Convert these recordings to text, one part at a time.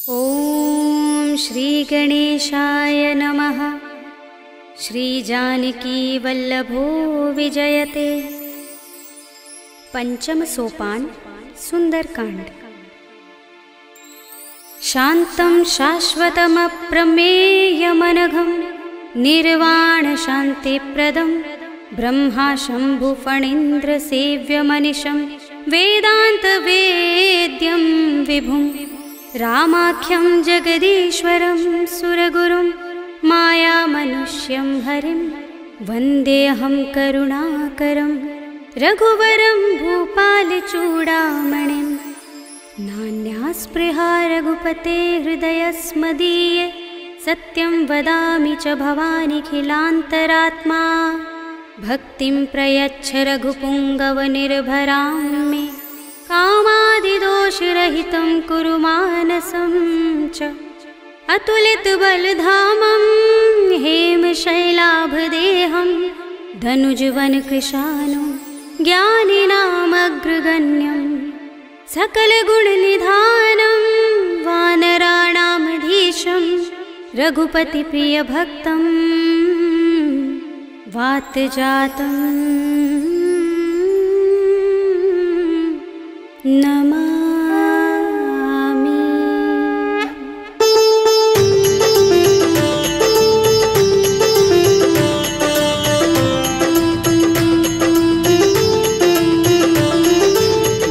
ॐ श्री गणेशाय नमः। श्री जानकी वल्लभो विजयते। पंचम सोपान सुंदरकांड। शांतं शाश्वतमप्रमेयमनघं निर्वाण शांतिप्रदं ब्रह्मा शंभु फणीन्द्र सेव्यमनिशं वेदांत वेद्यं विभुं रामाख्यं जगदीश्वरं सुरगुरुं मायामनुष्यं हरिं वन्देऽहं करुणाकरं रघुवरं भूपालचूडामणिं। नान्यास्पृहा रघुपते हृदयस्मदीये सत्यं वदामि च भवानिखिलान्तरात्मा। भक्तिं प्रयच्छ रघुपुङ्गवनिर्भरां मे कामादिदोषरहितं कुरु मानसं च। अतुलितबलधामं हेमशैलाभदेहं धनुजवनकृशानं ज्ञानिनामग्रगण्यं सकलगुणनिधानं वानराणामधीशं रघुपतिप्रियभक्तं वातजातं नमामि।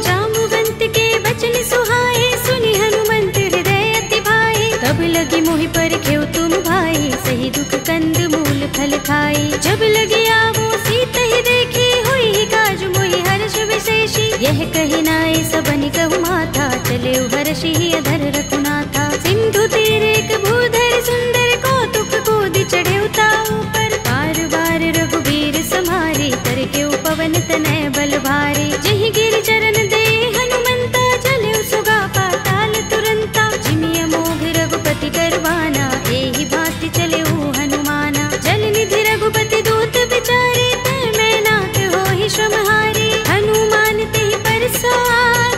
जामुवंत के बचन सुहाए सुनि हनुमंत हृदय अति भाए। तब लगी मोहि परखेउ तुम भाई सही दुख कंद मूल फल खाई। जब लगी आवो सीत ही देखी हुई काज मोहि हर्ष विशेषी। यह कही नाय सबनि कहु माथा चले हर्षि अधर रघुनाथा। सिंधु तीरे एक भूधर सुंदर कौतुक कूदि चढ़े ताऊ पर। बार बार रघुबीर समारे करके पवन तनय बल भारी। जहि गिर चरण दे हनुमंता चले सुगा पाताल तुरंता। जिमिय मोघ रघुपति करवाना एहि भांति चले हनुमाना। जल निधि रघुपति दूत बिचारे तै मैं नाथ होहि श्रमहारी। हनुमान तेहि परसा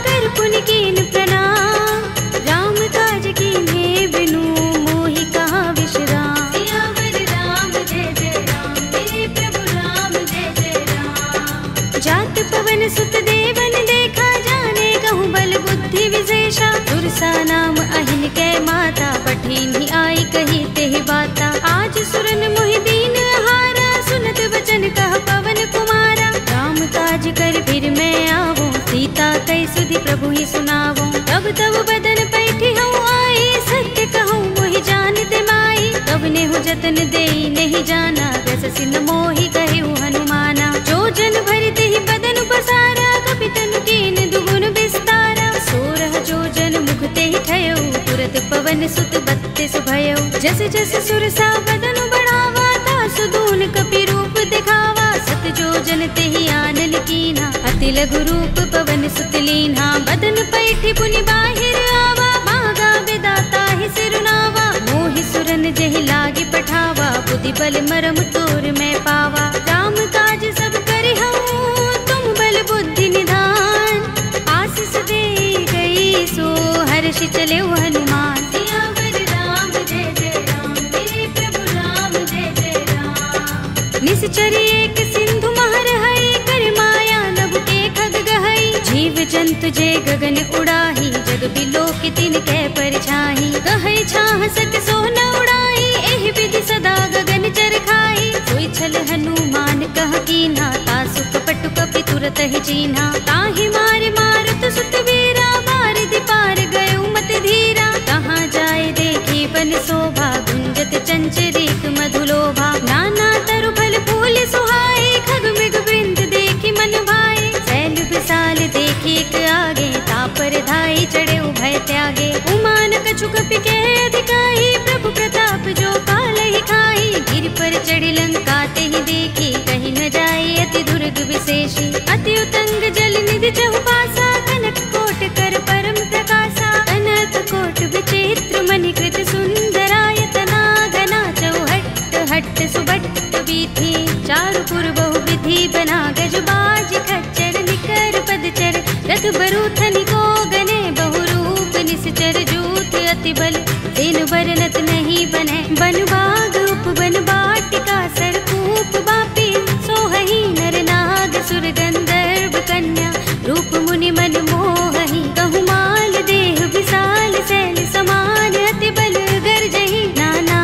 कर पुनि कीन प्रणाम। राम काज कीन्हे बिनु मोहि कहाँ विश्राम। सियावर राम जय जय राम मेरे प्रभु राम जय जय राम। जात पवन सुत देवन देखा जाने कहूँ बल बुद्धि विशेषा। दुर्सा नाम अहिन कै माता पठिनी आई कही तेहि बाता। आज सुरन मोहि दीन हारा सुनत वचन कह पवन कुमारा। राम काज कर फिर मैं आवो सीता कई सुधि प्रभु ही सुनावो। तब तब बदन पैठी हूँ आई सत्य कहूँ मोहि जानते माई। तब ने हो जतन देई नहीं जाना दस सिंह मोहि कहे हनुमाना। जो जन भरते ही बदन बसारा कपि तनु कीन दुगुन विस्तारा। सोरह जो जन मुखते ही ठयो तुरत पवन सुत बत्तीस भयो। जस जस सुरसा बदन बढ़ावा तासु दून कपि रूप दिखावा। सत जो जन तेहि आनन कीन्हा अति लघु रूप पवन सुत लीन्हा। बदन पैठी पुनि बाहिर आवा मागा विदाता ही सिरुनावा। मोहि सुरन जहि लागे पठावा बुद्धि बल मरम तोर मैं पावा। राम काज सब करि हूँ तुम बल बुद्धि निधान। आशीष दे गई सो हर्ष चले हनुमान। सियावर राम जय जय राम मेरे प्रभु राम जय जय राम। निश्चरी एक सिंधु महर हई कर माया नभ के खग गहई। जीव जंतु जे गगन उड़ाही जग बिलो के तिन कै परछाही। कहै छाह सक सो न उड़ाई एहि विधि सदा गगन चर खाई। सोई छल हनुमान कह कीन्हा तासु कपट कपि तुरत ही चीन्हा। ताहि मारे मारुत सुत वीरा बारिधि पार गयो मत धीरा। कहाँ जाए देखी बन शोभा गुंजत चंचरीक मधुलोभा। नाना तरु फल फूल सुहाए खग मृग वृंद देखी मन भाए। शैल विशाल देखी एक आगे तापर धाई चढ़े उभय त्यागे। उमान कछु कपि के अधिकाई प्रभु प्रताप जो काल ही खाई। गिर पर चढ़ी लंका तेहि देखी कहीं न जाए अति दुर्ग विशेषी। अति उतंग जल निधि चहुपासा कनक कोट कर परम प्रकाशा। कनक कोट विचित्र मणिकृत सुंदरायतना घना चौहट्ट हट्ट सुबट्ट बीथी। चारु पुर बहु विधि बना गज बाज खच्चर निकर पदचर। रथ बरूथनि को गने बहु रूप निश्चर जूथ अति बल तेनु बरनत नहीं बने। बन बाग उपवन बाटिका सरकूप बापी सोहही नर नाग सुर गंधर्व कन्या रूप मुनि मन मोहही। कहु माल देह विशाल शैल समान अति बल गर्जही। नाना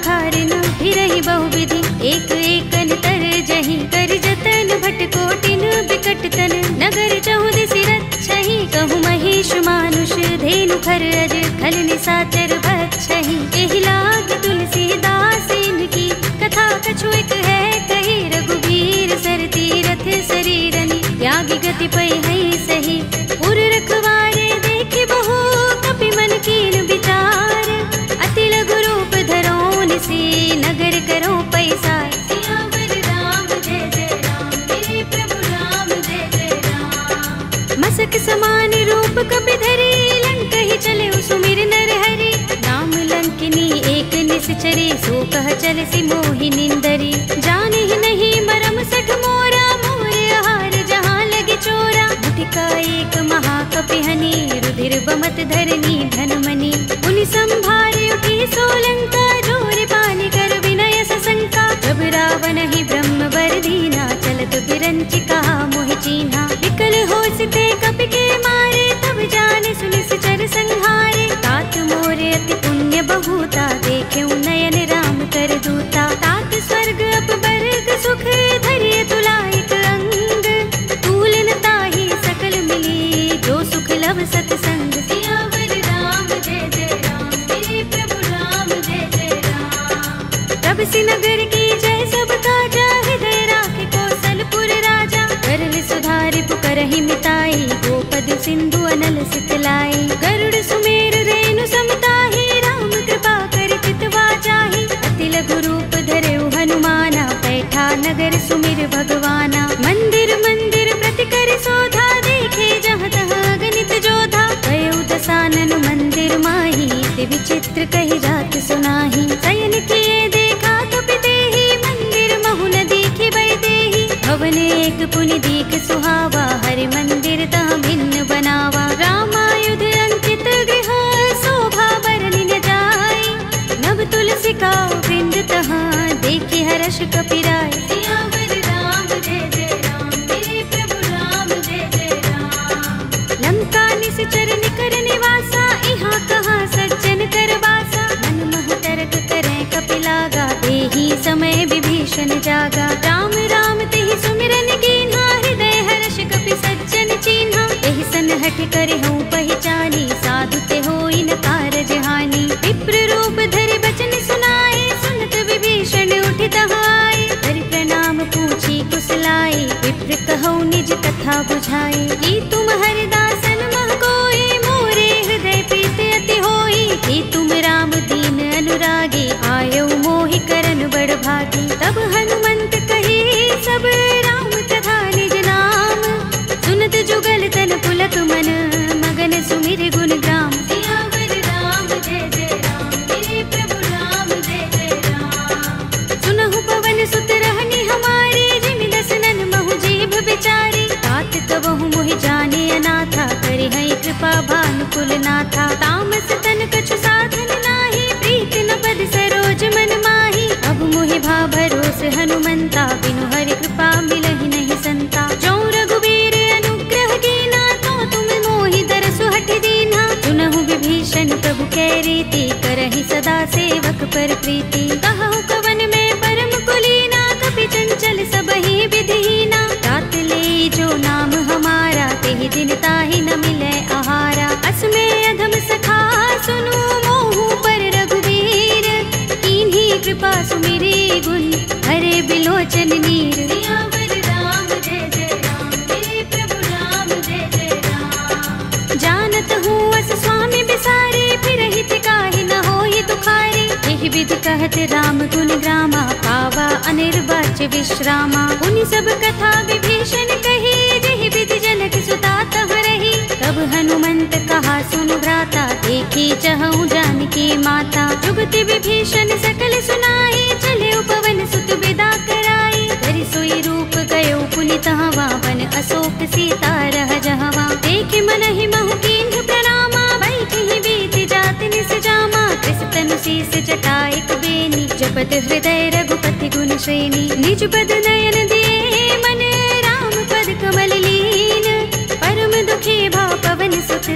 खारिन फिरहि बहुविधि एक एकन तरजही। कर जतन भट कोटिन बिकट तन नगर चहुदिसि रक्षहि। कहु महेश मानुष धेनु खर अज खल निसाचर भक्षहि। एहि लाग तुलसीदास इनकी कथा कछु एक है कही। रघुबीर सर तीरथ शरीरनि त्यागी गति पै है सही। उर रखवारे देखे बहु कपि मन कीन विचार। अति लघु रूप धरोन से नगर करो पैसार। सियावर राम जय जय राम मेरे प्रभु राम जय जय राम। मसक समान रूप कपि धरे लंक ही चले सुमिर नर हरि। नाम लंकिनी एक निश्चरे सो कह चल सी मोहि निंदरी। जाने ही नहीं मरम सठ मोरा मोर आहार जहाँ लगे चोरा। मुठिका एक महाकपि हनि रुधिर बमत धरनी धनमणि। उनि संभारे उठी सोलंका जोर पानी कर विनय सशंका। जब रावण ही ब्रह्म वर दीना चलत बिरंचि कहा मोहि चीन्हा। विकल होसिते कपि के मारे तब जाने सुनिस चर संहारे। तात मोरे अति पुण्य बहुता देखे नयन राम कर दूता। तात स्वर्ग अपवर्ग सुख धरिय तुलाइक अंग। तूलन ताहि सकल मिली जो सुख लभ सतसंग। सियावर राम जय जय राम मेरे प्रभु राम जय जय राम। तब से नगर की जय सब काजा हृदय राखे कौशलपुर राजा। करल सुधारि पुकारहि मिताई गोपद सिंधु अनल सितलाई। गरुड़ सुमेर रेणु समताहि राम कृपा करि चितवा जाहि। अति लघु रूप धरेउ हनुमाना बैठा नगर सुमिर भगवाना। मंदिर मंदिर प्रति कर शोधा देखे जहाँ तहाँ गणित जोधा। गयउ दसानन मंदिर माही ते विचित्र कहि जात सुनाही। शयन किए देखा कपि देहि मंदिर महु न दिखि वैदेही। भवन एक पुनि दीख सुहावा हरि मंदिर तहाँ भिन्न बनावा। रामायुध अंकित गृह शोभा बरनि न जाय। नव तुलसी का वृंद तहाँ देखे हर्ष कपि राय। सियावर राम जय जय राम मेरे प्रभु राम जय जय राम। लंका निश्चर निकर निवासा इहाँ कहाँ सज्जन कर वासा। मन मोह तरक करें कपि लागा देहि समय विभीषण जागा। राम राम तेहि सुमिरन कीन्हा हृदय हर्ष कपि सज्जन चीन्हा। एहि सन हठ करे हूँ पहचानी साधु ते होई न कारज हानि। विप्र रूप धरि बचन सुनाए सुनत विभीषण उठि तहाय। हरि प्रणाम पूछी कुशलाई विप्र कहौ निज कथा बुझाई। की तुम हरिदासन मह कोई मोरे हृदय प्रीत अति होई। की तुम राम दीन अनुरागी आयो मोहि करन बड़ भागी। तब हनुमंत कही सब राम कथा निज नाम। सुनत जुगल तन पुलक मन मगन सुमिर गुण ग्राम। सियावर राम जय जय राम मेरे प्रभु राम जय जय राम। सुनहु पवन सुत रहनी हमारे जिमि दसनन महु जीभ बिचारी। तात तबहु मोहि जाने अनाथा करे है कृपा भानुकुल नाथा। तामस तन कछु साधन नाही प्रीत न पद सरोज मन माही। अब मोहि भा भरोस हनुमंता बिनु हरि कृपा मिलहि नहीं संता। जो रघुबीर अनुग्रह कीना तो तुम मोहि दरसु हठ दीन्हा। सुनहु विभीषण प्रभु कै रीति करहि सदा सेवक पर प्रीति। कहु कवन में परम कुलीना कपि चंचल सबहि विधिहीना। तात ले जो नाम हमारा तेहि दिन ताहि न मिलै आहारा। अस्मे अधम सखा सुनु मोहु पर रघुबीर। कीन्ही कृपा सुमिरी गुण हरे बिलोचन नीर। सियावर राम जय जय राम मेरे प्रभु राम जय जय राम। जानत हूँ अस स्वामी बिसारे फिरहि काहि न होहि दुखारे। एहि विधि कहत राम गुण ग्रामा पावा अनिर्वाच्य विश्रामा। उनि सब कथा विभीषण कही जेहि विधि जनक सुता तहाँ रही। तब हनुमंत कहा सुनु भ्राता देखी चहु जानकी माता। जुगति विभीषण सकल सुनाई चले पवन सुत विदा कराई। धरि सोई रूप गयो पुनि तहाँ वन अशोक सीता रह जहवा। देखे मन ही महु कीन्ह प्रणामा बैठहि बीति जात निस शीस जटायक बेनी, जपत हृदय रघुपति गुण श्रेणी। निज पद नयन दिए मन राम पद कमल लीन, परम दुखी भाव पवन सुत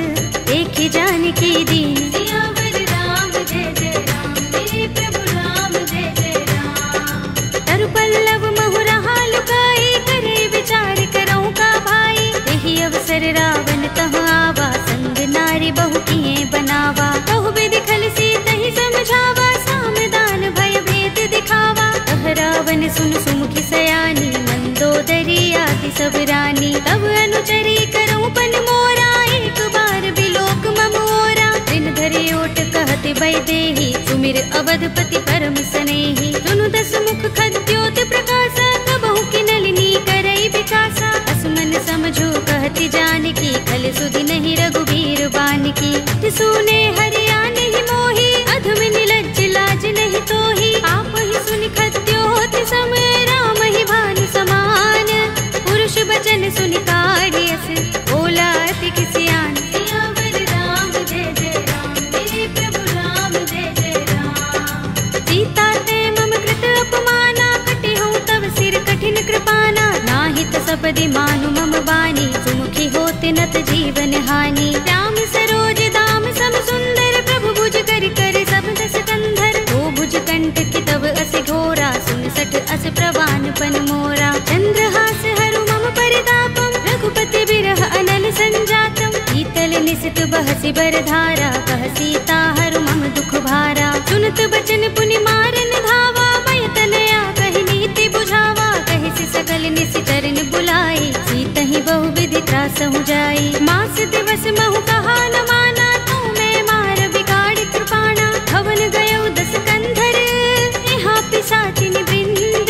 देखि जानकी दीन। सियावर राम जय जय राम, मेरे प्रभु राम जय जय राम। तरु पल्लव महु रहा लुकाई, करे विचार करऊं का भाई। यही अवसर रावण तह आवा, संग नारी बहु किए बनावा। बहु विधि खल सीत ही समझावा, सामदान भय भेद दिखावा। तह रावण सुन सुमुखी सयानी, मंदोदरी आदि सब रानी। तब अनुचरी करऊं पन मोरा, एक बार बिलोक मम ओरा। दिन धरे ओट कहते वैदेही, सुमिर अवधपति परम सनेही। सुनु दस मुख खद्योत प्रकाशा, कबहु की नलिनी करई विकासा। असमन समझो कहती जानकी, खल सुधि नहीं रघुबीर बानकी। सुने हरिया नहीं मोही, अधम निलज्ज लाज नहीं तोही। आप ही सुनि खद्योत सम, राम ही भानु समान। पुरुष बचन सुनि काढ़ियस, बोला अति किसियान। सियावर राम जय जय राम, मेरे प्रभु राम जय जय राम। सीता ते मम कृत अपमाना, कटे हूँ तव सिर कठिन कृपाना। नाहित सपदि मानु मम बानी, सुमुखी होते नत जीवन हानि। राम सरोज दाम सम सुंदर, प्रभु भुज कर कर सब दस कंधर। दो भुज कंठ की तव अस घोरा, सुन सठ अस प्रवान पन मोरा। चंद्रहास हरु मम परितापम, रघुपति बिरह अनल संजातम। शीतल निसित बहसि बरधारा, कह सीता हरु मम दुख भारा। सुनत बचन पुनि मारन धावा, भय तनया कहि नीति बुझावा। कहि सि सकल निसिचरन बुलाई, सीतहि बहु विधि त्रासहु जाई। मास दिवस महु कहा न माना, तू मैं मार बिगाड़ कृपाणा। भवन गयो दस कंधर, यहाँ पिशाचिनी वृंद।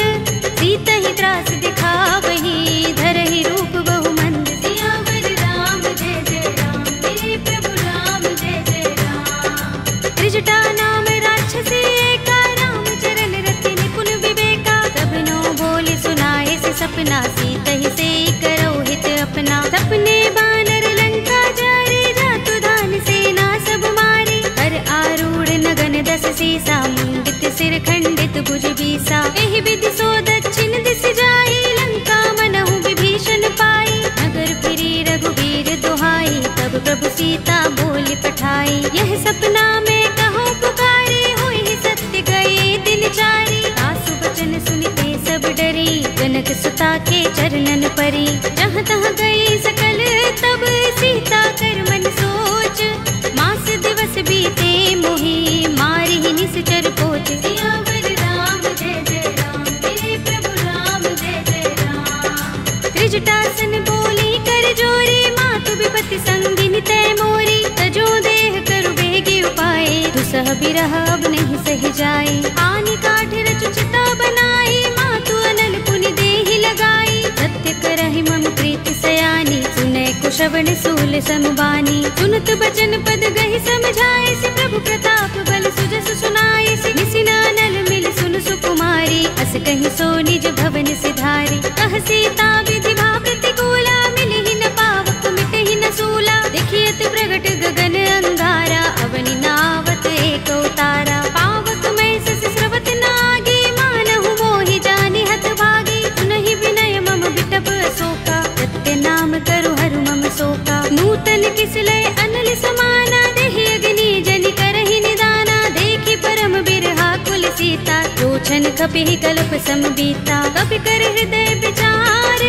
सीतहि त्रास दिखावही, धरहि रूप बहु मंद। सियावर राम जय जय राम, मेरे प्रभु राम जय जय राम। त्रिजटा नाम राक्षसी एका, राम चरण रति निपुण विवेका। सबनो बोले सुनाए से सपना, सीतहि से करो हित अपना। सपने बानर लंका जारे, जातु दान सेना सब मारे। हर आरूढ़ नगन दस सीसा, मुंडित सिर खंडित भुज बीसा। एहि विधि सो दक्षिण दिस जाई, लंका मनहु विभीषण पाई। नगर फिरी रघुबीर दुहाई, तब प्रभु सीता बोली पठाई। यह सपना में कहो पुकारे, होई सत्य गए दिन चारी। आसु बचन सुनते सब डरी, जनक सुता के चरणन परी। जहाँ तहाँ गई सकल तब, सीता कर मन सोच। मास दिवस बीते मोही, मारी ही निश्चर पोच। सियावर राम जय जय राम, मेरे प्रभु राम जय जय राम। त्रिजटासन बोली कर जोरी, मातु विपति संगिनी तय मोरी। तजो देह करु बेगी उपाय, दुसह बिरह अब नहीं सह जाए। आनि काठ रचु चिता बनाई, मातु अनल पुनि देहि लगाई। सत्य करहि मम प्रीति सयानी, सुनै कुशवन सूल समबानी। सुनत बचन पद गहि समझाए, से प्रभु प्रताप बल सुजस सुनाए। से निसिनानल मिल सुन सुकुमारी, अस कहि सो निज भवन सिधारी। कह सीता विधि भाव प्रतिकूला, मिलहि न पावक मिटहि न सूला। देखियत प्रगट गगन अंगारा, अवनि नावत एक उतारा। पावक मैं सस स्रवत नागे, मानहु मोहि जानि हत भागी। सुनहि विनय मम बिटप अशोका, सत्य नाम करु हरु मम शोका। नूतन किसलय अनल समाना, देहि अग्नि जनि करहि निदाना। देखि परम बिरहा कुल सीता, लोचन कपिहि कल्प सम बीता। कपि कर हृदय विचार,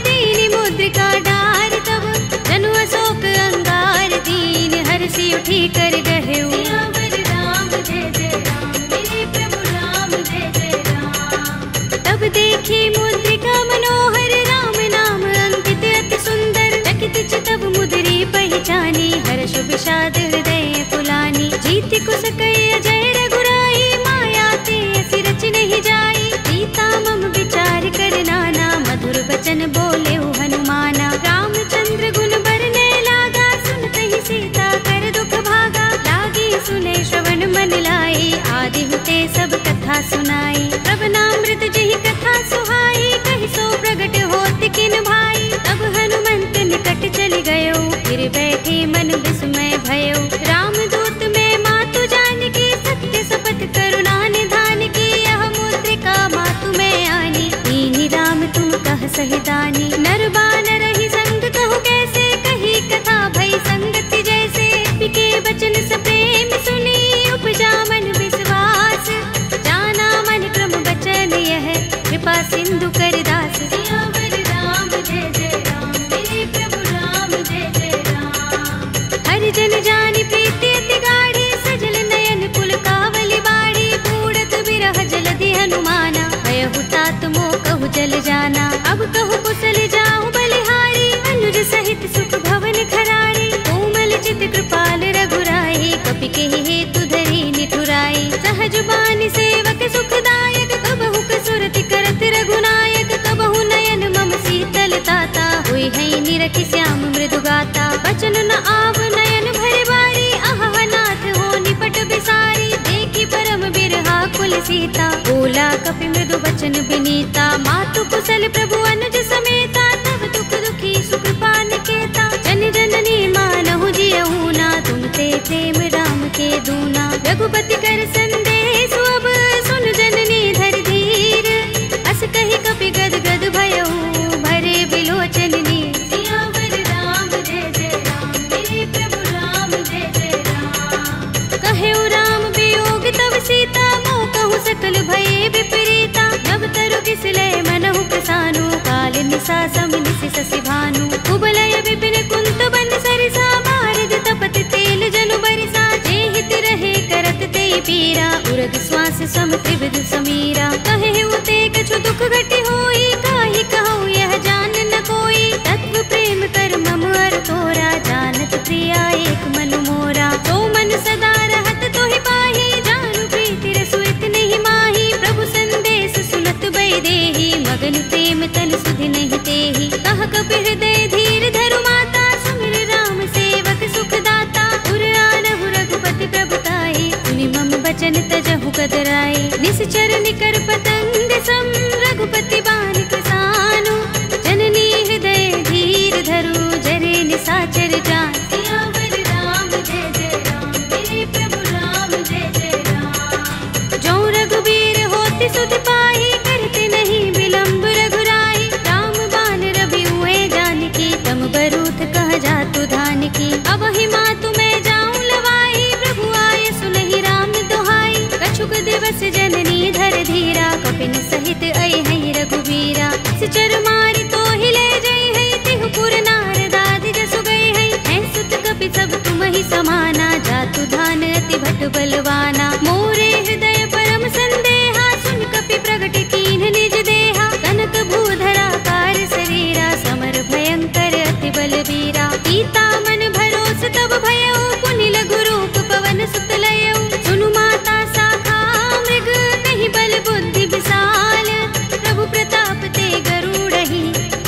दीनि मुद्रिका डार। तब जनु अशोक अंगार, दीन हरषि उठी कर गहेउ। सियावर राम जय जय राम, मेरे प्रभु राम जय जय राम। तब देखी मुद्रिका मनोहर, राम नाम अंकित अति सुंदर। चकित चितव मुद्री पहचानी, हर्ष विषाद हृदय फुलानी। जीति कुस कई अजय रघुराई, माया ते असि रच नहीं जाई। सीता मम विचार कर नाना, मधुर बचन बोले हनुमाना। रामचंद्र गुण बरने लागा, सुनते सीता कर दुख भागा। लागी सुने श्रवण मन लाई, आदि हुते सब कथा सुनाई। प्रभनामृत जहि कथा सुहाई, कहि सो प्रगट होत किन भाई। तब हनुमंत निकट चल गयो, फिर बैठे मन विस्मय भयो। रामदूत में मातु जानकी, सत्य सब आव नयन भरे बारी, आहा नाथ हो निपट बिसारी। देखी परम बिरहा कुल सीता, बोला कपि मृदु बचन बिनीता। मातु कुशल प्रभु अनुज समेता, तब दुख दुखी सुकृपा निकेता। जन जननी मानहु जियहु ना, तुम ते प्रेम राम के दूना। रघुपति कर संदेश अब सुन जननी धर धीर, अस कहि कपि गद गद भयहु भरे बिलोचन नीर। सियावर राम जय जय राम, मेरे प्रभु राम जय जय राम। कहेउ राम वियोग तब सीता, मोह कहूँ सकल भये विपरीता। नव तरु किसलय मनहु प्रसानु, काल निसा सम निसि ससि भानु। कुबलय विपिन कुंत बन सरिसा, बारद तपत तेल जनु बरिसा। जे हित रहे करत ते पीरा, उरग श्वास सम त्रिविध समीरा। कहेउ ते कछु दुख घटी होई, काहि कहूँ यह जान न कोई। तत्व प्रेम कर मम अर तोरा, जानत प्रिया एक मन मोरा। तो मन सदा रहत तोहि पाहि, जानु प्रीति रसु इतने माही। प्रभु संदेश सुनत बै देहि, मगन प्रेम तन सुधि नहीं तेहि। कह कपि हृदय धीर धरु माता, सुमिर राम सेवक सुख दाता। उर आनहु रघुपति प्रभुताई, सुनि मम बचन तजहु कदराई। निश्चर निकर पतंग सम, रघुपति बान किसानु। जननी हृदय धीर धरु, जरे निसाचर जान। सियावर राम जय जय राम, मेरे प्रभु राम जय जय राम। जो रघुबीर होति सुधि पाहि, करते नहीं विलम्ब रघुराई। राम बान रवि हुए जानकी, तम बरूथ कह जातु धान की। अब ही मातु मैं जाऊं लवाई, प्रभु आए सुनहि राम दुहाई। कछुक दिवस जननी धर धीरा, कपिन सहित आई है रघुबीरा। सिचर मारी तो हिले जई है, तिहु पुर नारदादि जसु गई है। हैं सुत कपि सब तुम ही समाना, जातु धान अति भट बलवाना। मोरे हृदय परम संदेहा, सुन कपि प्रगट कीन्ह निज देहा। कनक भूधरा कार शरीरा, समर भयंकर अति बलबीरा। सीता मन भरोस तब भयउ, पुनि लघु रूप पवन सुत लयउ। सुनु माता शाखा मृग, नहीं बल बुद्धि विशाल। प्रभु प्रताप ते गरुड़हि,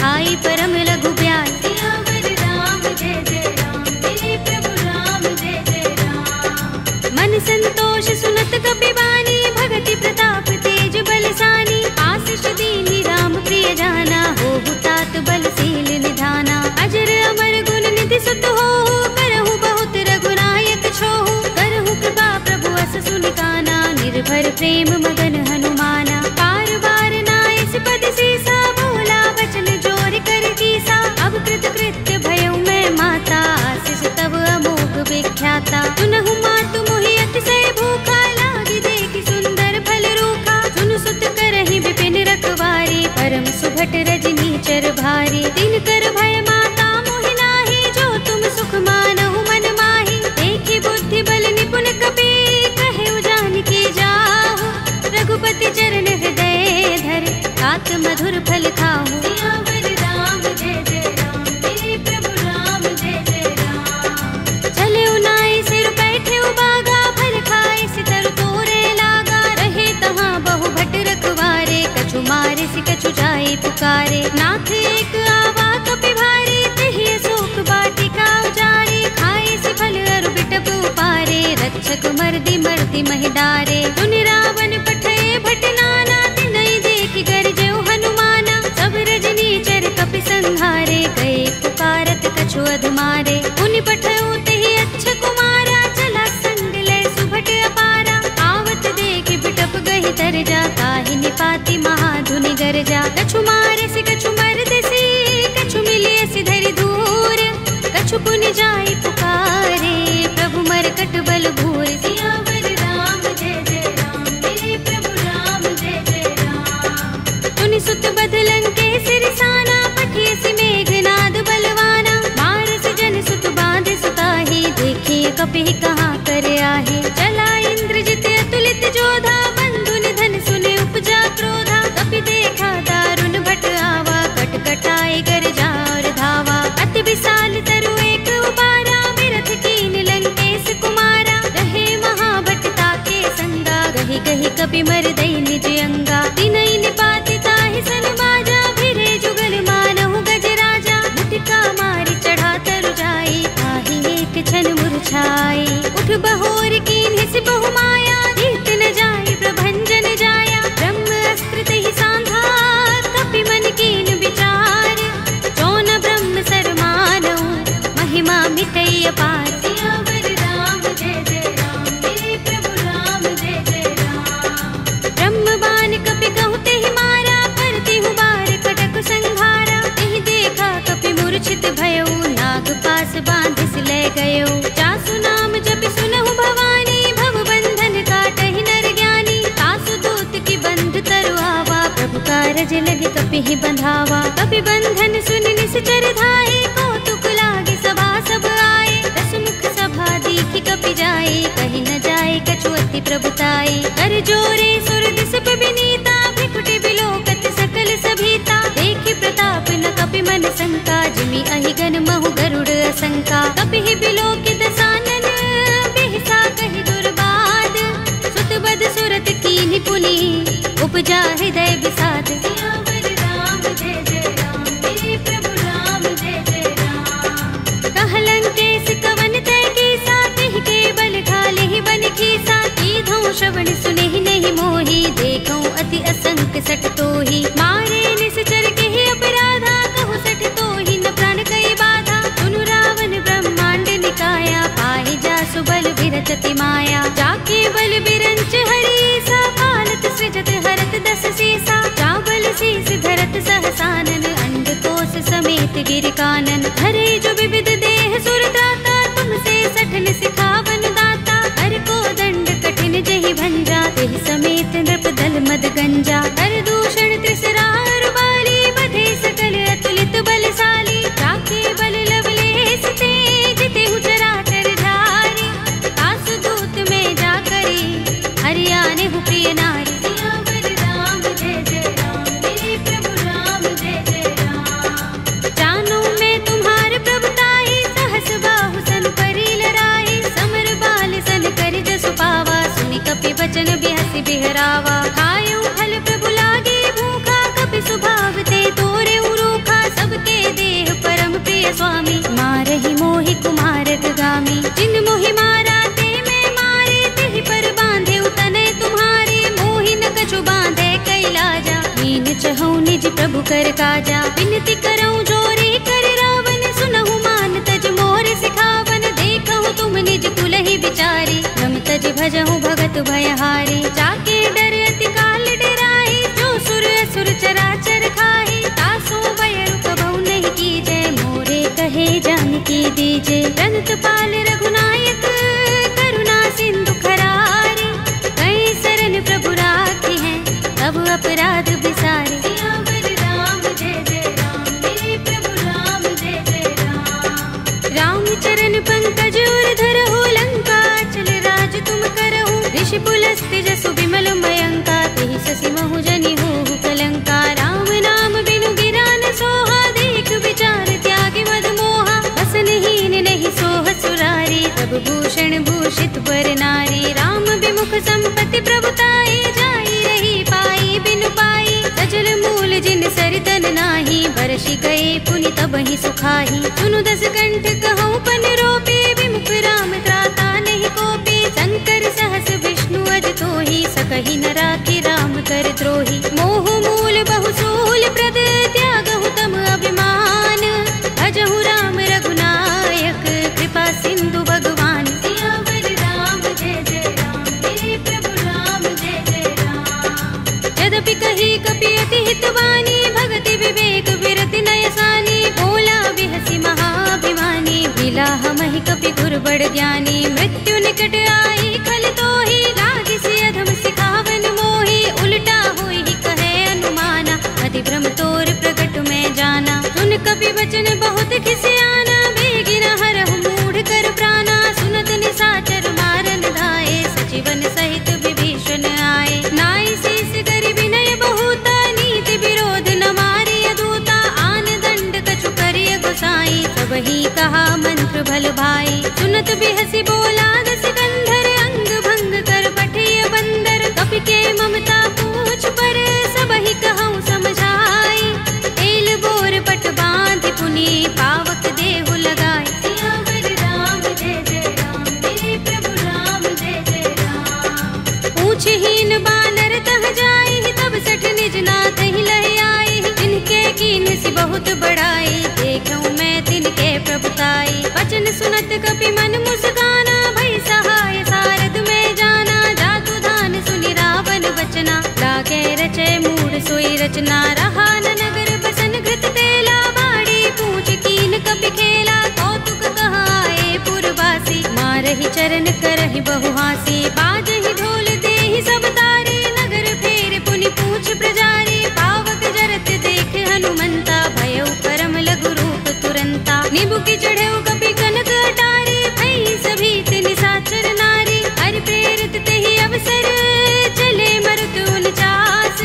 आई परम लघु ब्याल। सियावर राम जय जय राम, मेरे प्रभु राम जय जय राम। मन संतोष सुनत कपि बानी, भगति प्रताप तेज बलसानी। आशीष दीनी राम प्रिय जाना, होहु तात बलशील निधाना। अजर अमर गुण निधि सुत होहु, करहु बहुत रघुनायक छोहु। करहु कृपा प्रभु अस सुनि काना, निर्भर प्रेम मगन हनुमाना। बार बार नाइस पद सीसा, बोला बचन जोर कर कीसा। अब कृत कृत्य भयउ मैं माता, आशीष तब अमोघ विख्याता। सुनहु मातु मोहि अतिशय भूखा, लागी देखि सुंदर फल रूखा। सुन सुत करहि विपिन रखवारी, परम सुभट रजनी चर भारी। दिन कर भय माता मोहि नाही, जो तुम सुख मानहु मन माही। देखि बुद्धि बल निपुण कपि, कहेउ जानकी जाहु। रघुपति चरण हृदय धर, तात मधुर फल खाहु। सियावर राम जय जय राम, मेरे प्रभु राम जय जय राम। चले उनाई सिर बैठे बागा, फल खाए सितर तोरे लागा। रहे तहाँ बहु भट रखवारे, कछु मारे सि कछु जाए पुकारे। नाथ एक आवा कपि भारी, तहि अशोक वाटिका उजारी। खाए सि फल अरु बिटप उपारे, रक्षक मर्दि मर्दि महि डारे। सुनि रावण पठय भट नाना, तिनहि देखि गरजउ हनुमाना। सब रजनी चर कपि संहारे, गए पुकारत कछु अधमारे। उनि पठउ तेहि अच्छ कुमारा, चला संग लय सुभट अपारा। आवत देखि बिटप गहि तरजा, ताहि निपाति महाधुनि गरजा। कछु मारे सि कछु मर्द सी, कछु मिलिय सि धरि दूर। कछु पुनि जाई पुकारे, प्रभु मरकट बल भूर। सियावर राम जय जय राम, मेरे प्रभु राम जय जय राम। तुनि सुत बदलन के सिरसाना, पठिय सि मेघनाद बलवाना। मारस जन सुत बांध सुताही, देखिए कपि कहाँ कर आहे। चला इंद्रजित अतुलित जोधा, बंधु निधन सुने उपजा क्रोधा। कपि देखा दारुण भट आवा, कट कटाए गरजा और धावा। अति विशाल तरु एक उबारा, बिरथ कीन लंकेश कुमारा। रहे महाभट ताके संगा, गहि गहि कपि मर दई निज अंगा। तिनहि निपाति ताहि सन बाजा, भिरे जुगल मानहु गज राजा। मुटिका मारी चढ़ा तरु जाई, ताहि लाज लगे कपि ही बंधावा। कपि बंधन सुन निश्चर धाये, कौतुक लागे सभा सब आए। दस मुख सभा देखी कपि जाए, कहीं न जाए कछु अति प्रभुताई। कर जोरे सुर दिस पे विनीता, भृकुटि बिलोकत सकल सभीता। देखी प्रताप न कपि मन शंका, जिमि अहिगन महु गरुड़ असंका। कपि ही बिलोकित सानन, बिहसा कहि दुर्बाद। सुत बद सुरत कीन्हि पुनि, उपजा हृदय विषाद। सियावर राम जय जय राम, मेरे प्रभु राम जय जय राम। कहलंकेश कवन तय कीसा, तिहि के बल घाले ही बन खीसा। कीधौ श्रवण सुनेहि नहीं मोहि, देखौ अति असंख्य सठ तोहि। मारे निश्चर केहि अपराधा, कहु सठ तोहि न प्राण कई बाधा। सुनु रावण ब्रह्मांड निकाया, पाहि जासु बल विरचति माया। जाके बल बिरंच हरीसा, पालत सृजत हरत दस सीसा। चावल शीस धरत सहसानन, अंडकोश समेत गिर कानन। धरे जो विविध देह सुर त्राता, तुमसे सठन सिखावन दाता। हर को दंड कठिन जहि भंजा, तेहि समेत नृप दल मद गंजा। कर दूषण त्रिसरार बाली, बधे सकल अतुलित बलशाली। जाके बल लवलेश तेज, तेहु चराचर धारी। तासु दूत में जा करी, हरियाने हु प्रिय नारी। सियावर राम जय जय राम, मेरे प्रभु राम जय जय राम। जानू मैं तुम्हार प्रभुताई, सहस बाहु सन परी लराई। समर बाल सन कर जसु पावा, सुनि कपि बचन बिहसि बिहरावा। खायौ फल प्रभु लागे भूखा, कपि स्वभाव ते तोरे उरूखा। सबके देह परम प्रिय स्वामी, मारहि मोहि कुमारक गामी। जिन मोहि मारा ते मैं मारे, तेहि पर बांधे तनय तुम्हारे। मोहि न कछु बांधे कैलाजा, मीन चहु निज प्रभु कर काजा। विनती करऊं जोरी कर रावण, सुनहु मान तज मोर सिखावन। देखहु तुम निज कुल ही विचारी, रम तज भजहु भगत भयहारी। जाके डर अति काल डराई, जो सुर असुर चराचर खाई। तासो भय कबहु नहीं कीजय, मोरे कहे जानकी दीजे। रंत पाल रघुनायक, करुणा सिंधु खरारी। कई शरण प्रभु राखी हैं, तब अपराध बिसारे। सियावर राम जय जय राम, मेरे प्रभु राम जय जय राम। राम चरण पंकज उर धरहु, लंका चल राज तुम करहु। ऋषि पुलस्त्य जसु विमल मयंका, तेहि शशि महु जनि होहु कलंका। राम नाम बिनु गिरा न सोहा, देख विचार त्यागी मद मोहा। बसनहीन नहीं सोह सुरारी, सब भूषण भूषित बर नारी। राम विमुख संपत्ति प्रभुताई, जाई रही पाई बिनु पाई। सजल मूल जिन सरितन नाही, बरषि गए पुनि तबहि सुखाही। सुनु दस कंठ कहूँ पन रोपी, विमुख राम त्राता नहीं कोपी। शंकर सहस विष्णु अज तोहि, सकहि न राखि राम कर द्रोही। मोह मूल बहु सूल प्रद, त्यागहु तम अभिमान। भजहु राम रघुनायक, कृपा सिंधु भगवान। सियावर राम जय जय राम, मेरे प्रभु राम जय जय राम। यद्यपि कही कपि अति हितवानी, भगति विवेक विरति नय सानी। भोला बिहसि महाभिमानी, बिलाह महि कपि गुर बड़ ज्ञानी। मृत्यु निकट आई खल तोहि, लागिसि अधम सिखावन मोहि। उल्टा होई कहे अनुमाना, अति भ्रम तोर प्रगट में जाना। सुन कपि वचन बहुत खिसियाना, बेगिन हरहु मूढ़ कर प्राणा। सुनत निशाचर मारन धाये, सचिवन सहित विभीषण आए। नाई शीस करि विनय बहुता, नीति विरोध न मारिय दूता। आन दंड कछु करिय गोसाई, सबहि कहा मंत्र भल भाई। सुनत बिहसि बोला दस कंधर, अंग भंग कर पठिय बंदर। कपि के ममता पूछ पर, सबहि कहूँ समझाई। तेल बोर पट बांधि पुनि, पावक देहु लगाई। सियावर राम जय जय राम, मेरे प्रभु राम जय जय राम। पूछहीन बानर तह जाई, तब सठ निज नाथ ही लह आई। जिनके कीन सि बहुत बड़ाई, देखूं मैं तिनके प्रभुताई। वचन सुनत कपि मन मुस्काना, भई सहाय सारद में जाना। जातु धान सुनि रावण वचना, लागे रचे मूढ़ सोई रचना। रहा न नगर बसन घृत तेला, बाड़ी पूछ कीन कपि खेला। कौतुक कहाए पुरवासी, मारहि चरण करहि बहुहासी। बाजहि ढोल देहि सब तारी, नगर फेर पुनि पूछ प्रजारी। पावक जय की चढ़े कपि कनक अटारी, भई सभी निशाचर नारी। हरि प्रेरित ते ही अवसर चले मरुत 49,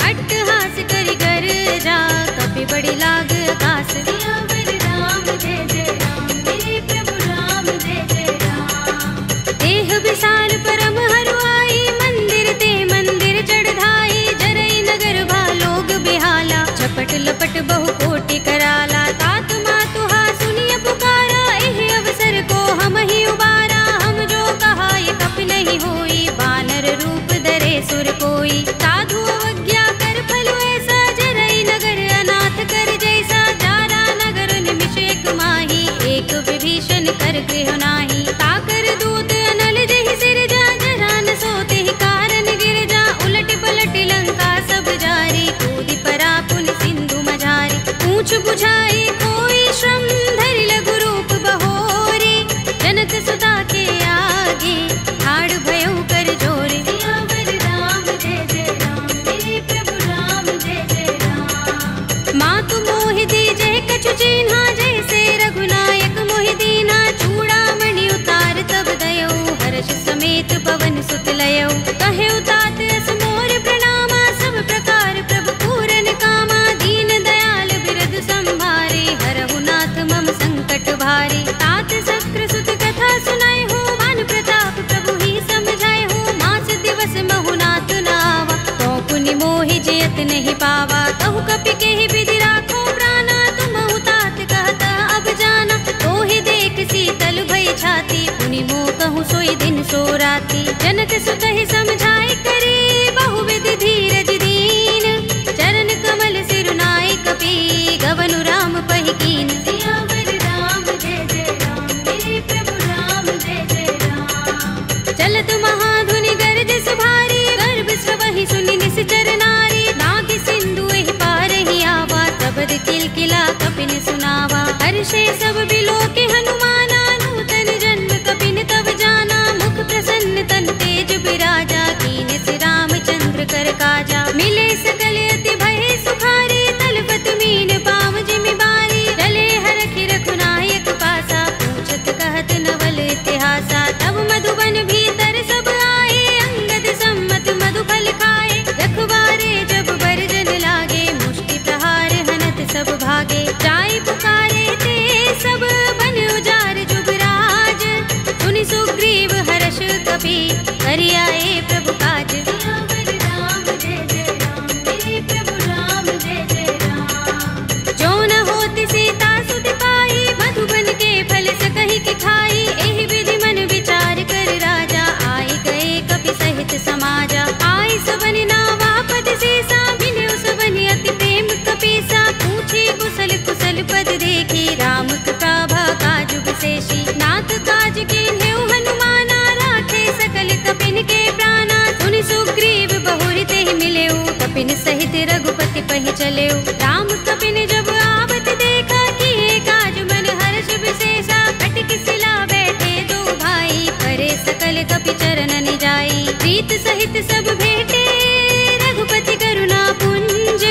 अट्टहास करि गर्जा कपि बड़ी लाग आकाश। सियावर राम जय जय राम, मेरे प्रभु राम जय जय राम। देह विशाल परम हरुआई, मंदिर ते मंदिर चढ़ाई। जरई नगर भालोग बेहाला, झपट लपट बहु कोटि कराला। तात मातु हा सुनिय पुकारा, एहि अवसर को हम ही उबारा। हम जो कहा ये कपि नहीं होई, बानर रूप धरे सुर कोई। साधु अवज्ञा कर फल ऐसा, जरई नगर अनाथ कर जैसा। जारा नगर निमिष एक माही, एक विभीषण कर गृह नाही। ताकर दूत अनल जहि सिर जा, जरा न सोते ही कारण गिर जा। उलट पलट लंका सब जारी, कूदि परा पुनि सिंधु मझारी। पूछ बुझाई कोई श्रम, धरि लघु रूप बहोरी। जनक सुता के आगे, ठाड़ भयउ कर जोरे। सियावर राम जय जय राम, मेरे प्रभु राम जय जय राम। मातु मोहि दीजहि कछु चिन्हा, जैसे रघुनायक मोहि दीना। चूड़ामणि उतार तब दयौ, हर्ष समेत पवन सुत लयौ। कहे तात अस मोर प्रणामा, सब प्रकार प्रभु पूरन कामा। दीन दयाल बिरद संभारे, हरहु नाथ मम संकट भारे। तात शक्र सुत कथा सुनाए हो, मान प्रताप प्रभु ही समझाए हो। मास दिवस महु नाथ नावा, तो पुनि मोहि जयत नहीं पावा। कहु कपि केहि विधि राखो प्राणा, तुमहु तात कहता अब जाना। तो ही देख शीतल भई छाती, पुनि मोह कहूँ सोई दिन सो राती। जनक सुत ही समझाए करे, बहुविधि धीरज दीन। चरण कमल सिरुनाए कपि, गवनु राम पहि कीन। सियावर राम जय जय राम, मेरे प्रभु राम जय जय राम। चलत महाधुनि गरज सुभारी, गर्भ स्रवहि सुनि निश्चर नारी। नाग सिंधु एहि पार ही आवा, तबद किलकिला कपिन सुनावा। हर्षे सब बिलोके हनुमाना, नूतन जन्म कपिन तब जाना। मुख प्रसन्न तन तेज बिराजा, कीने से रामचंद्र कर काजा। मिले सकल अति भय सुखारी, तलपत मीन पाव जिमि बारी। रले हरखि रघुनायक पासा, पूछत कहत नवल इतिहासा। तब मधुबन भीतर सब आए, अंगद सम्मत मधु फल खाए। रखवारे जब बरजन लागे, मुष्टि प्रहार हनत सब भागे। जाय पुकारे ते सब बन उजार जुगराज। सुनि सुग्रीव हर्ष कपि, करि आए प्रभु काज। सियावर राम जय जय राम, मेरे प्रभु राम जय जय राम। जो न होति सीता सुत पाई, मधुबन के फल सकहि कि खाई। एहि विधि मन विचार कर राजा, आए गए कपि सहित समाजा। आए सबनि नावा पद सीसा, मिल्यो सबनि अति प्रेम कपीसा। पूछे कुशल कुशल पद देखी, राम कृपा भा काज विशेषी। नाथ काज कीन्हेउ हनुमाना, राखे सकल कपिन के प्राणा। सुनि सुग्रीव बहुरि तेहि मिलेउ, कपिन सहित रघुपति पहि चलेउ। राम कपिन जब आवत देखा, किए काज मन हर्ष विशेषा। कटि शिला बैठे दो भाई, करे सकल कपि चरणन जाई। प्रीत सहित सब भेटे, रघुपति करुणा पुंज।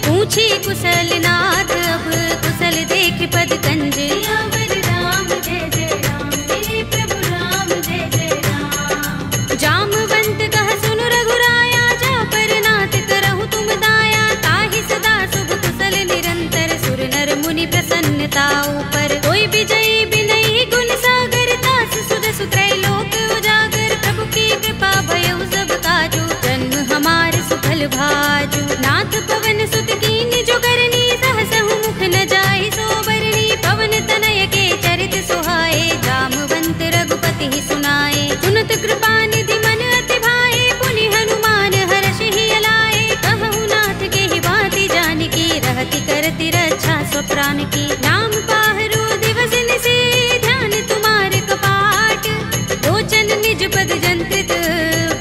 पूछी कुशल नाथ अब, कुशल देख पद कंज। सियावर राम जय जय राम, मेरे प्रभु राम जय जय राम। जामवंत कह सुनु रघुराया, जा पर नाथ करहु तुम दाया। ताहि सदा शुभ कुशल निरंतर, सुर नर मुनि प्रसन्नता ऊपर। कोई विजयी बिनई गुण सागर, दास सुदसु त्रैलोक उजागर। प्रभु की कृपा भयउ सब काजू, जन्म हमार सुफल भाजू। नाथ पवन सुत कीन्ह जो करनी, सहसहु मुख न जाय सो बरनी। पवन तनय के चरित सुहाए, जामवंत रघुपति ही सुनाए। सुनत कृपा निधि मन अति भाए, पुनि हनुमान हर्षि ही अलाए। कहु नाथ के ही बाति जानकी, रहति करति रक्षा स्वप्रान की। नाम पाहरो दिवस निशि, ध्यान तुम्हारे कपाट। लोचन निज पद जंत्रित,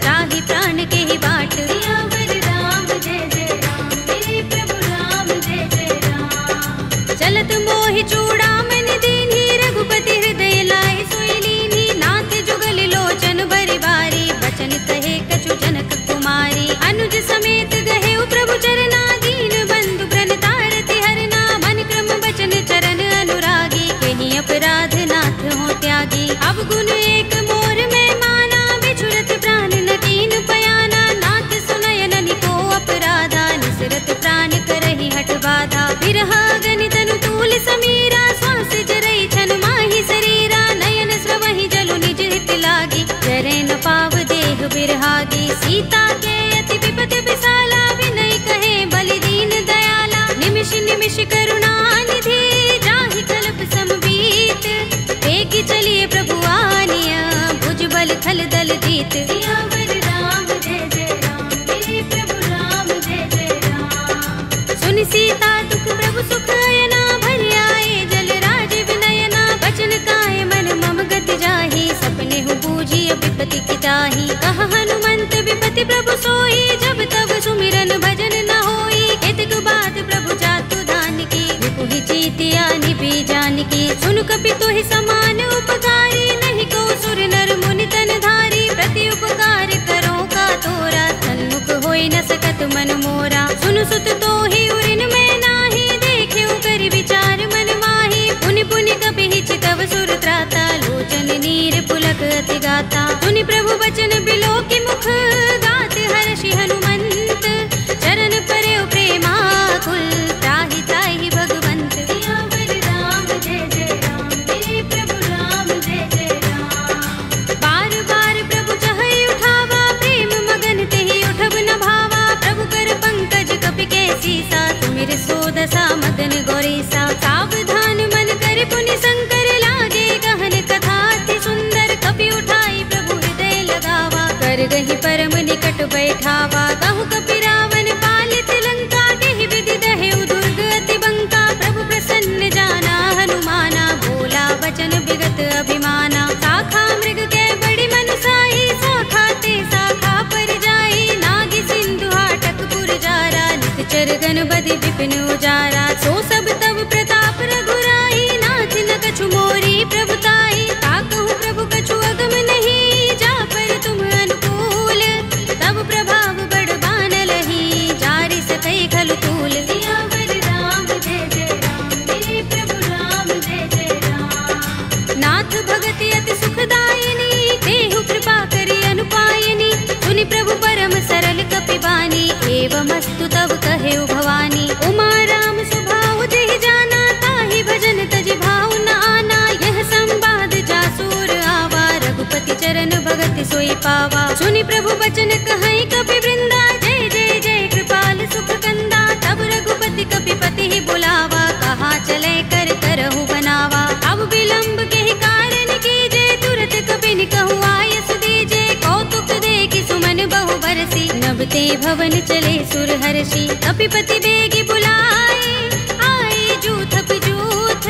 त्राहि प्राण के ही बाट। सियावर राम जय जय राम, मेरे प्रभु राम जय जय राम। चलत मोहि चूड़ामणि दीन्ही, रघुपति हृदय लाए सोई लीन्ही। नाथ जुगल लोचन बरि बारी, बचन कहे कछु जनक कुमारी। अनुज समेत गहे प्रभु चरना, दीन बंधु प्रणतारति हरना। मन क्रम बचन चरण अनुरागी, कहि सीता के अति विपद विसाला, विनय कहे बलि दीन दयाला। निमिष निमिष करुणा निधि, जाहि कल्प समबीत। एक चलिए प्रभु आनिया, भुज बल थल दल जीत। सियावर राम जय जय राम, मेरे प्रभु राम जय जय राम। सुन सीता दुख प्रभु सुख अयना, भरि आए जल राज विनयना। बचन काय मन मम गति जाहि, सपने हु बूझी विपति की ताहि। कहा हनुमंत विपति प्रभु सोई, जब तब सुमिरन भजन न होई। केतक बात प्रभु जातु दान की, विपुहि चीतिया निपि जानकी। सुन कपि तोहि समान उपकारी, नहीं को सुर नर मुनि तन धारी। प्रति उपकार करो का तोरा, सन्मुख होई न सकत मन मोरा। सुन सुत तोहि उरिन में नाही, देखे कर विचार मन माही। पुनि पुनि कपि चितव सुर त्राता, लोचन नीर पुलक अति गाता। सुनि प्रभु बचन बिलो की मुख, गात हर्षि हनुमंत। चरण परे प्रेमाकुल, त्राहि त्राहि भगवंत। सियावर राम जय जय राम, मेरे प्रभु राम जय जय राम। बार बार प्रभु चहई उठावा, प्रेम मगन तेहि उठब न भावा। प्रभु कर पंकज कपि के सीसा, सुमिर सो दशा मदन गौरीसा। सावधान मन कर पुनि शंकर, लागे गहन कथा अति सुंदर। कपि उठाई प्रभु हृदय लगावा, कर गहि परम निकट बैठावा। कहु कपि रावण पालित लंका, केहि विधि दहेउ दुर्ग अति बंका। प्रभु प्रसन्न जाना हनुमाना, बोला बचन विगत अभिमाना। शाखा मृग के बड़ी मनसाई, शाखा ते शाखा पर जाई। नागी सिंधु हाटक पुर जारा, निकचर गन बदि विपिन उजारा। सो सब तब प्रताप रघुराई, नाथ न कछु मोरी प्रभुताई। ताकहु प्रभु कछु अगम नहीं, जा पर तुम अनुकूल। तब प्रभाव बड़ बान लही, जारि सकै खलु तूल। सियावर राम जय जय राम, मेरे प्रभु राम जय जय राम। नाथ भगति अति सुखदायिनी, देहु कृपा करि अनुपायिनी। सुनि प्रभु परम सरल कपि बानी, एवमस्तु तब कहेउ भवानी। उमा राम स्वभाव जेहि जाना, ताहि भजन तजि भाव न आना। यह संवाद जासुर आवा, रघुपति चरण भगति सोई पावा। सुनि प्रभु बचन कहई कपि वृंदा, जय जय जय कृपाल सुख कंदा। तब रघुपति कपि पति ही बुलावा, कहा चले कर करहु बनावा। अब विलंब के कारण कीजे, तुरत कपि कहु आयस दीजे। कौतुक देखि सुमन बहु बरसी, नभते भवन चले सुर हर्षि। कपिपति बेगी बुलाए, आए जूथ जूथ।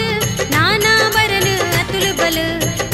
नाना वरन अतुल बल,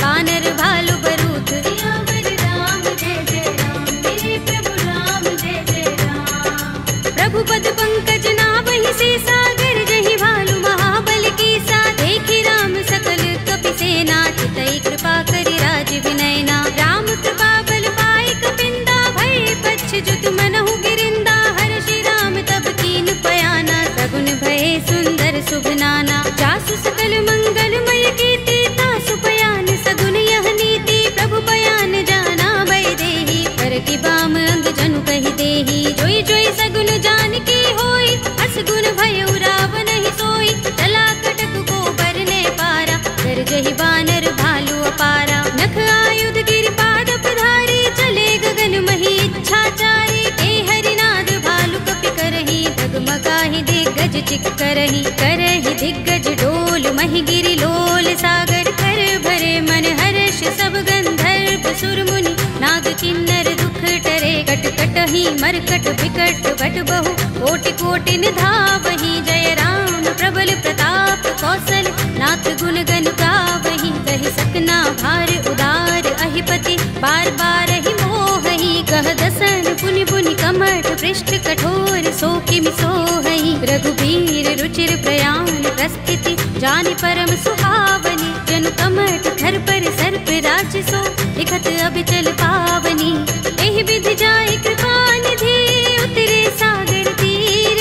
कानर भालु बरूथ। सियावर राम जय जय राम, मेरे प्रभु राम जय जय राम। प्रभु पद पंकज नावहि सीसा, गरजहि भालु महाबल कीसा। देखि राम सकल कपि सेना, चितई कृपा करि राज विनयना। राम कृपा बल पाई कपिंदा, भय पच्छ जुत मनहु गिरिंदा। हर्षि राम तब कीन पयाना, सगुन भय सुंदर शुभ नाना। जासु सकल मंगलमय कीर्ति, तासु पयान सगुन यह नीति। प्रभु पयान जाना भय देहि, पर की बाम अंग जनु कहि देहि। जोई जोई सगुन जानकी होई, असगुन भय रावण ही सोई। चला कटक को बरने पारा, गरजहि बानर भालु अपारा। नख आयुध गिरिपाद पधारी, चले गगन मही इच्छाचारी। ते हरिनाद भालु कपि करहि, डगमगाहि दिग्गज चिक करहि। करहि दिग्गज डोल, महि गिरि लोल सागर। कर भरे मन हर्ष सब गंधर्व सुर मुनि, नाग किन्नर दुख टरे। कट कटहि मरकट बिकट बट बहु, कोटि कोटि निधावहि। जय राम प्रबल प्रताप कौशल, नाथ गुण गन गावहि। कहि सकना भार उदार, अहिपति बार बार ही मोहहि। कह दसन पुनि पुनि कमठ, पृष्ठ कठोर सो किमि सोहहि। रघुबीर रुचिर प्रयाण प्रस्थिति, जानि परम सुहावनी। जनु कमठ धर पर सर्प राजसो, लिखत अबिचल पावनी। एहि विधि जाय कृपा निधि, उतरे सागर तीर।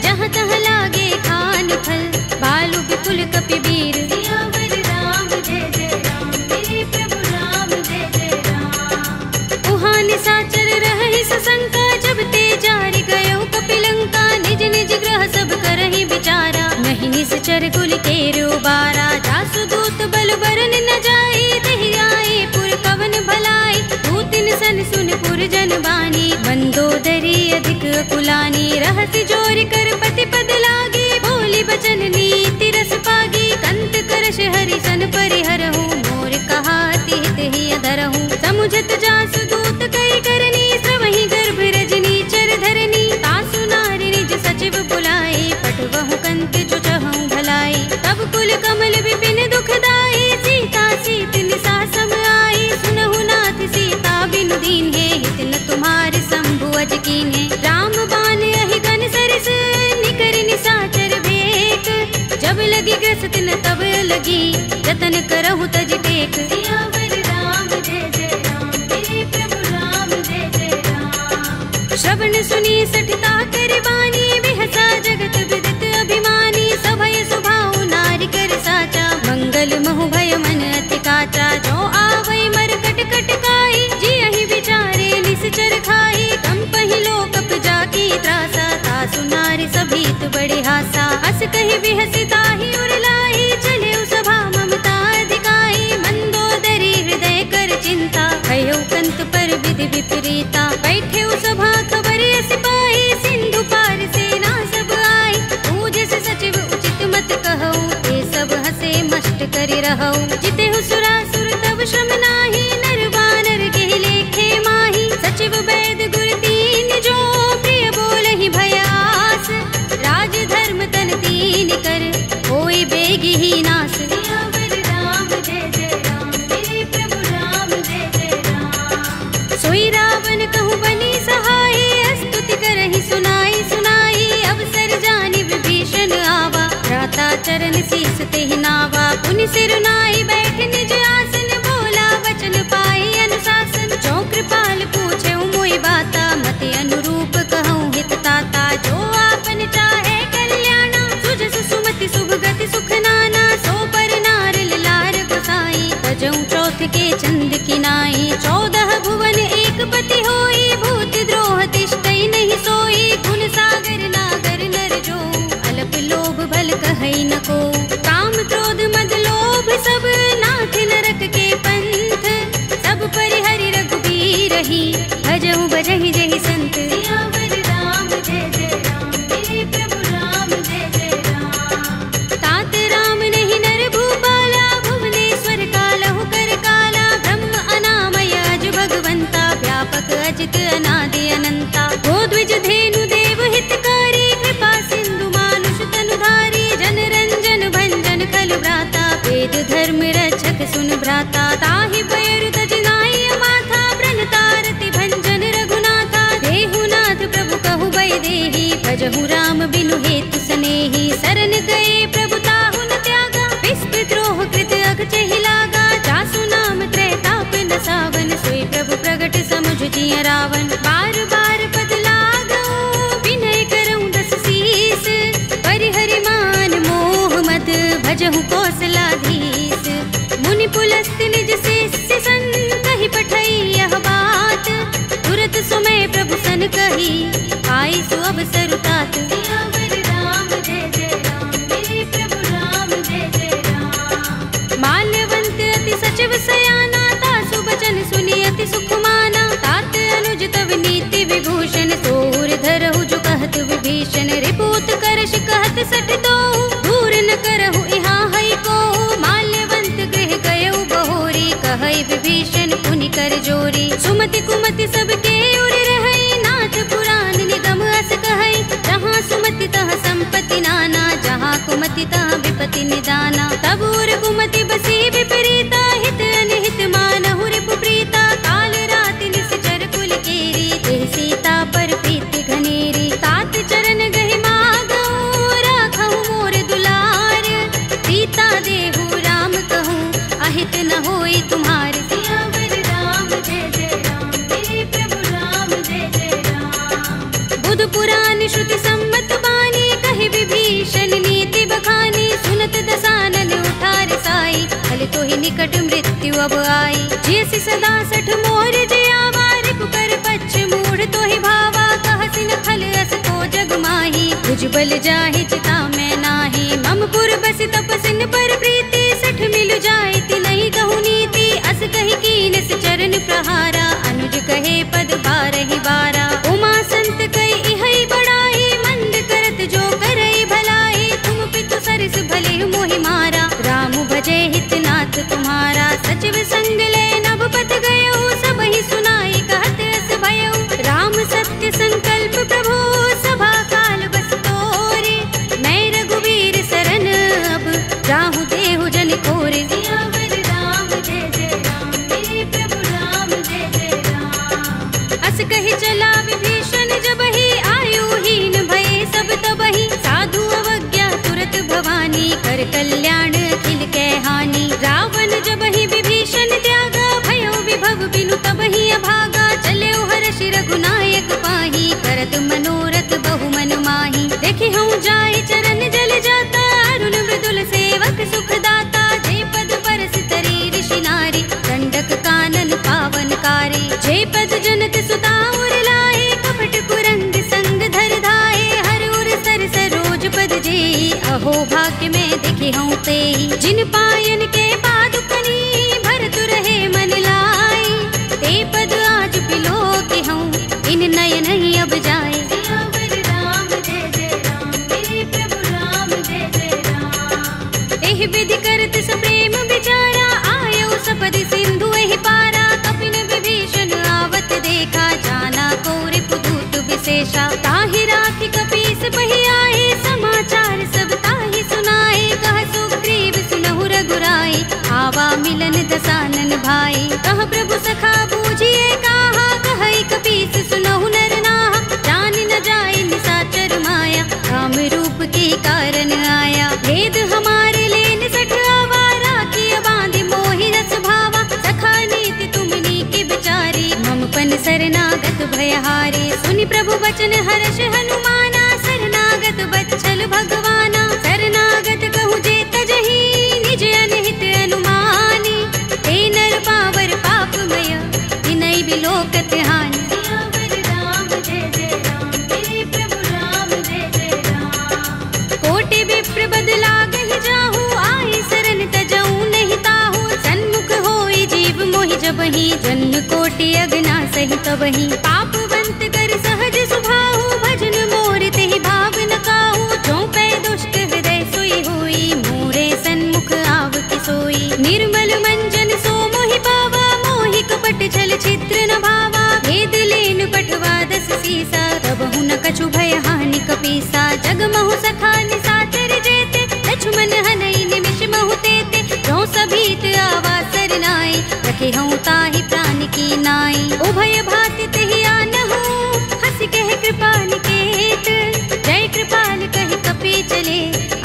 जहाँ तहाँ लागे खान फल, भालु विपुल कपि वीर। सियावर राम जय जय राम, मेरे प्रभु राम जय जय राम। उहाँ निशाचर रहहि सशंका, जब ते जारि गयो कपिलंका। निज निज ग्रह सब करहि विचारा, नहीं निश्चर कुल केरो बारा। जासु दूत बल बरन न जाई, देहि आए पुर कवन भलाई। दूतिन सन सुनपुर जन बानी, मंदोदरी अधिक कुलानी, रहसि जोर कर पति पद लागी, बोली बचन नीति रस पागी, कंत करश हरि सन परिहरहु, मोर कहा हित ही अधरहु, समुझत जासु दूत कई करनी, श्रवहि गर्भ रजनी चर धरनी, तासु नारी निज सचिव बुलाए, पठवहु कंत जो चहु भलाई, तब कुल कमल विपिन दुखदाई, सीता सीत निसा सम आई, सुनहु नाथ सीता बिनु दीन है, हित न तुम्हारे शंभु अज कीन है, राम बान अहि गन सरिस, निकर निसाचर भेक, जब लगी ग्रस्त न तब लगी, जतन करहु तज टेक, सियावर राम जय जय राम, मेरे प्रभु राम जय जय राम। श्रवण सुनी सठता कर बानी, बिहसा जगत विदित अभिमानी, सभय सुभाव नारी कर साचा, मंगल महु भय मन अति काचा, जो आवै मर कट कट काई, जियहि विचारे निश्चर खाई, कंपहि लोक जाकी त्रासा, तासु नारी सभीत बड़े हासा, हस कहि बिहसि ताहि उर लाई, चले सभा ममता अधिकाई, मंदोदरी हृदय कर चिंता, भयो कंत पर विधि विपरीता, बैठे सभा खबर सिपाही, सिंधु पार सेना सब आई, पूजे से सचिव उचित मत कहऊ, ते सब हसे मष्ट करि रहऊ, जिते सुरासुर तब श्रम नाही, नर बानर के लेखे माही, सचिव वैद गुर दीन जो, प्रिय बोलहि भयास, राज धर्म तन दीन कर, होई बेगी ही नास, सियावर राम जय जय राम, मेरे प्रभु राम जय जय राम। सोई रावण कहूँ बनी सहाय, स्तुति करहि सुनाई सुनाई, अवसर जानि विभीषण आवा, भ्राता चरण शीस तेहि नावा, पुनि सिर नाई बैठ निज आसन, बोला वचन पाए अनुशासन, जो कृपाल पूछे मोहि बाता, मति अनुरूप कहूँ हित ताता, जो आपन चाहे कल्याणा, सुजस सुमति शुभ गति सुख नाना, सो पर नार लार बसाई, तजऊ चौथ के चंद किनाई, 14 भुवन एक पति होई, भूत द्रोह तिष्ठई नहीं सोई, गुण सागर नागर नर जो, अलप लोभ भल कहई न को, काम क्रोध मद लोभ सब, नाथ नरक के पंथ, सब परिहरि रघुबीर ही, भजहु भजहि जहि संत, सियावर राम जय जय राम, मेरे प्रभु राम जय जय राम। तात राम नहीं नर भूपाला, भुवनेश्वर कालहु कर काला, ब्रह्म अनामय अज भगवंता, व्यापक अजित अनादि अनंता, गोद्विज धेनु देव हितकारी, कृपा सिंधु मानुष तनुधारी, जन रंजन भंजन खल भ्राता, वेद धर्म रक्षक सुन भ्राता, ताहि भयरु तजनाई माथा, प्रण तारति भंजन रघुनाथा, देहुनाथ प्रभु कहु भय देहि, भजहु राम बिनु हेतु सनेहि, शरण गए प्रभु ताहु न त्यागा, विस्पृत द्रोह कृत अघचहि लागा, जासु नाम त्रैताप न सावन, सोई प्रभु प्रगट समुझ जिय रावण, बार बार पद लागऊ, विनय करऊँ दस शीस, परिहरि मान मोह मद, भजहु कौशलाधीश, मुनि पुलस्त निज शिष्य सन, कहि पठई यह बात, तुरत सुमय प्रभु सन कही, आई सु अवसर तात, सियावर राम जय जय राम, मेरे प्रभु राम जय जय राम। माल्यवंत अति सचिव सयाना, तासु बचन सुनि अति सुख माना, तात अनुज तव नीति विभूषण, तोर धरहु जो कहत विभीषण, रिपुत करश कहत सट दो, दूर न करहु इहाँ हई को, माल्यवंत गृह गयउ बहोरी, कहई विभीषण पुनि कर जोरी, सुमति कुमति सबके उर रहई, नाथ पुराण निगम अस कहई, जहाँ सुमति तहाँ संपत्ति नाना, जहाँ कुमति तहाँ विपत्ति निदाना, तब उर कुमति बसी विपरीता, हित अनहित मानहु रिपु प्रीता, काल रात निश्चर कुल केरी, देह सीता पर प्रीति घनेरी, तात चरण गहि मागऊ, राखहु मोर दुलार, सीता देहु राम कहूँ, अहित न होई तुम्हार, सियावर राम जय जय राम, मेरे प्रभु राम जय जय राम। बुध पुराण श्रुति सम्मत बानी, कहि विभीषण नीति बखानी, सुनत दसानन उठार साई, हल तो ही निकट मृत्यु अब आई, जैसी सदा सठ मोर जियावा, रिपु कर पच्छ मूढ़ तो ही भावा, कहसि न खल अस को जग माही, भुजबल जाहि चिता मैं नाही, मम पुर बसि तपसिन पर प्रीति, सठ मिल जाए ति नहीं कहु नीति, अस कहि कीन चरण प्रहारा, अनुज कहे पद बारहि बारा। उमा संत कई इहई बड़ाई, मंद करत जो करई भलाई। तुम पितु सरस भले मोहि मारा, राम भजे हितनाथ तुम्हारा। सचिव संग ले नभ पत गयो, सबहि सुनाई कहत अस भयो। राम सत्य संकल्प प्रभु, सभा काल बस तोरे। मैं रघुवीर सरन अब, जाहु देहु जन कोरे। सियावर राम जय जय राम, मेरे प्रभु राम जय जय राम। अस कहि चला विभीषण जबहि, आयुहीन भये सब तबहि। साधु अवज्ञा तुरत भवानी, कर कल्याण अखिल कै हानि। रावण जबहि विभीषण त्यागा, भयो विभव बिनु तबहि अभागा। चल्यो हर्षि रघुनायक पाहि, करत मनोरथ बहु मन माहि। देखि हूँ जाय चरण जल जाता, अरुण मृदुल सेवक सुख दाता। जे पद परस तरी ऋषि नारी, दंडक कानन पावनकारी। जे पद जनक सुता उर लाए, कपट कुरंग संग धर धाये। हर उर सर सरोज पद जेई, अहो भाग्य में देखि हूँ तेई। जिन पायन के पादुकनी, भरत रहे मन लाई। ते पद आज बिलो के हूँ, इन नयन ही अब जाए। सियावर राम जय जय राम, मेरे प्रभु राम जय जय राम। एहि विधि करत सप्रेम विचारा, आयो सपदि सिंधु एहि पारा। कपिन विभीषण आवत देखा, जाना कोरि पुदूत विशेषा। ताहि राखि कपीस बहि आए, समाचार सब ताहि सुनाए। कह सुग्रीव सुनहु रघुराई, आवा मिलन दसानन भाई। कह प्रभु सखा बूझिए कहा, कहई कपीस सुनहु नर नाहा। जान न जाय निशाचर माया, काम रूप के कारण आया। भेद हमारे लेन सठ आवारा, किया बांधि मोहि रस भावा। सखा नीति तुमनी के विचारी, मम पन शरणागत भयहारी। सुनि प्रभु बचन हर्ष हनुमाना, शरणागत बच्चल भगवाना। शरणागत कहूँ जे तजहि, निज अनहित अनुमानी। हे नर पावर पापमय, विनय बिलोकत हानि। सियावर राम जय जय राम, मेरे प्रभु राम जय जय राम। कोटि विप्र बदला गहि जाहू, आए शरण तजऊ नहीं ताहू। सन्मुख होई जीव मोहि जबहि, जन्म कोटि अगना सहि तबहि। पापवंत कर सहज सुभाहु, भजन मोर तेहि भाव न काहू। जो पै दुष्ट हृदय सोई होई, मोरे सन्मुख आव कि सोई। निर्मल मंजन सो मोहि पावा, मोहि कपट छल छिद्र न भावा। भेद लेन पठवा दस सीसा, तबहु न कछु भय हानि कपीसा। जगमहु सखा निशाचर जेते, लक्ष्मण हनई निमिष महु तेते। जो सभीत आवा सरनाई, रखे हूँ ताहि प्राण की नाई। उभय भाति तेहि आनहु, हंस कह कृपा निकेत। जय कृपाल कहि कपि चले,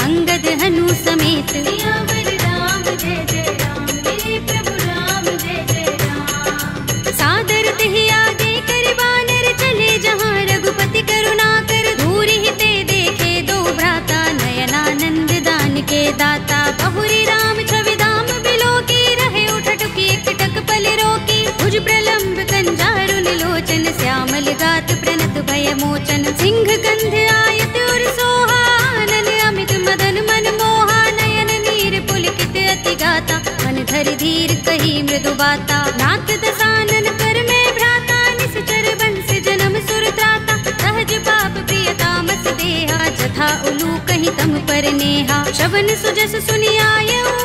अंगद हनु समेत। सियावर राम जय जय राम, मेरे प्रभु राम जय जय राम। सादर तेहि आगे कर बानर, चले जहाँ रघुपति करुणा कर। दूरि ही ते देखे दो भ्राता, नयनानंद दान के दाता। बहुरी राम छवि धाम बिलो की, रहे उठटुकी एकटक पल रोकी। भुज प्रलंब कंजारुन लोचन, श्यामल गात प्रणत भय मोचन। सिंह गंध आयत उर सोहा, आनन अमित मदन मन मोहा। नयन नीर पुलकित अति गाता, मन धरि धीर कही मृदु बाता। नाथ दसानन कर में भ्राता, निश्चर बंस जन्म सुर त्राता। सहज पाप प्रिय तामस देहा, जथा उलू कहीं तम पर नेहा। श्रवण सुजस सुनि आयऊ,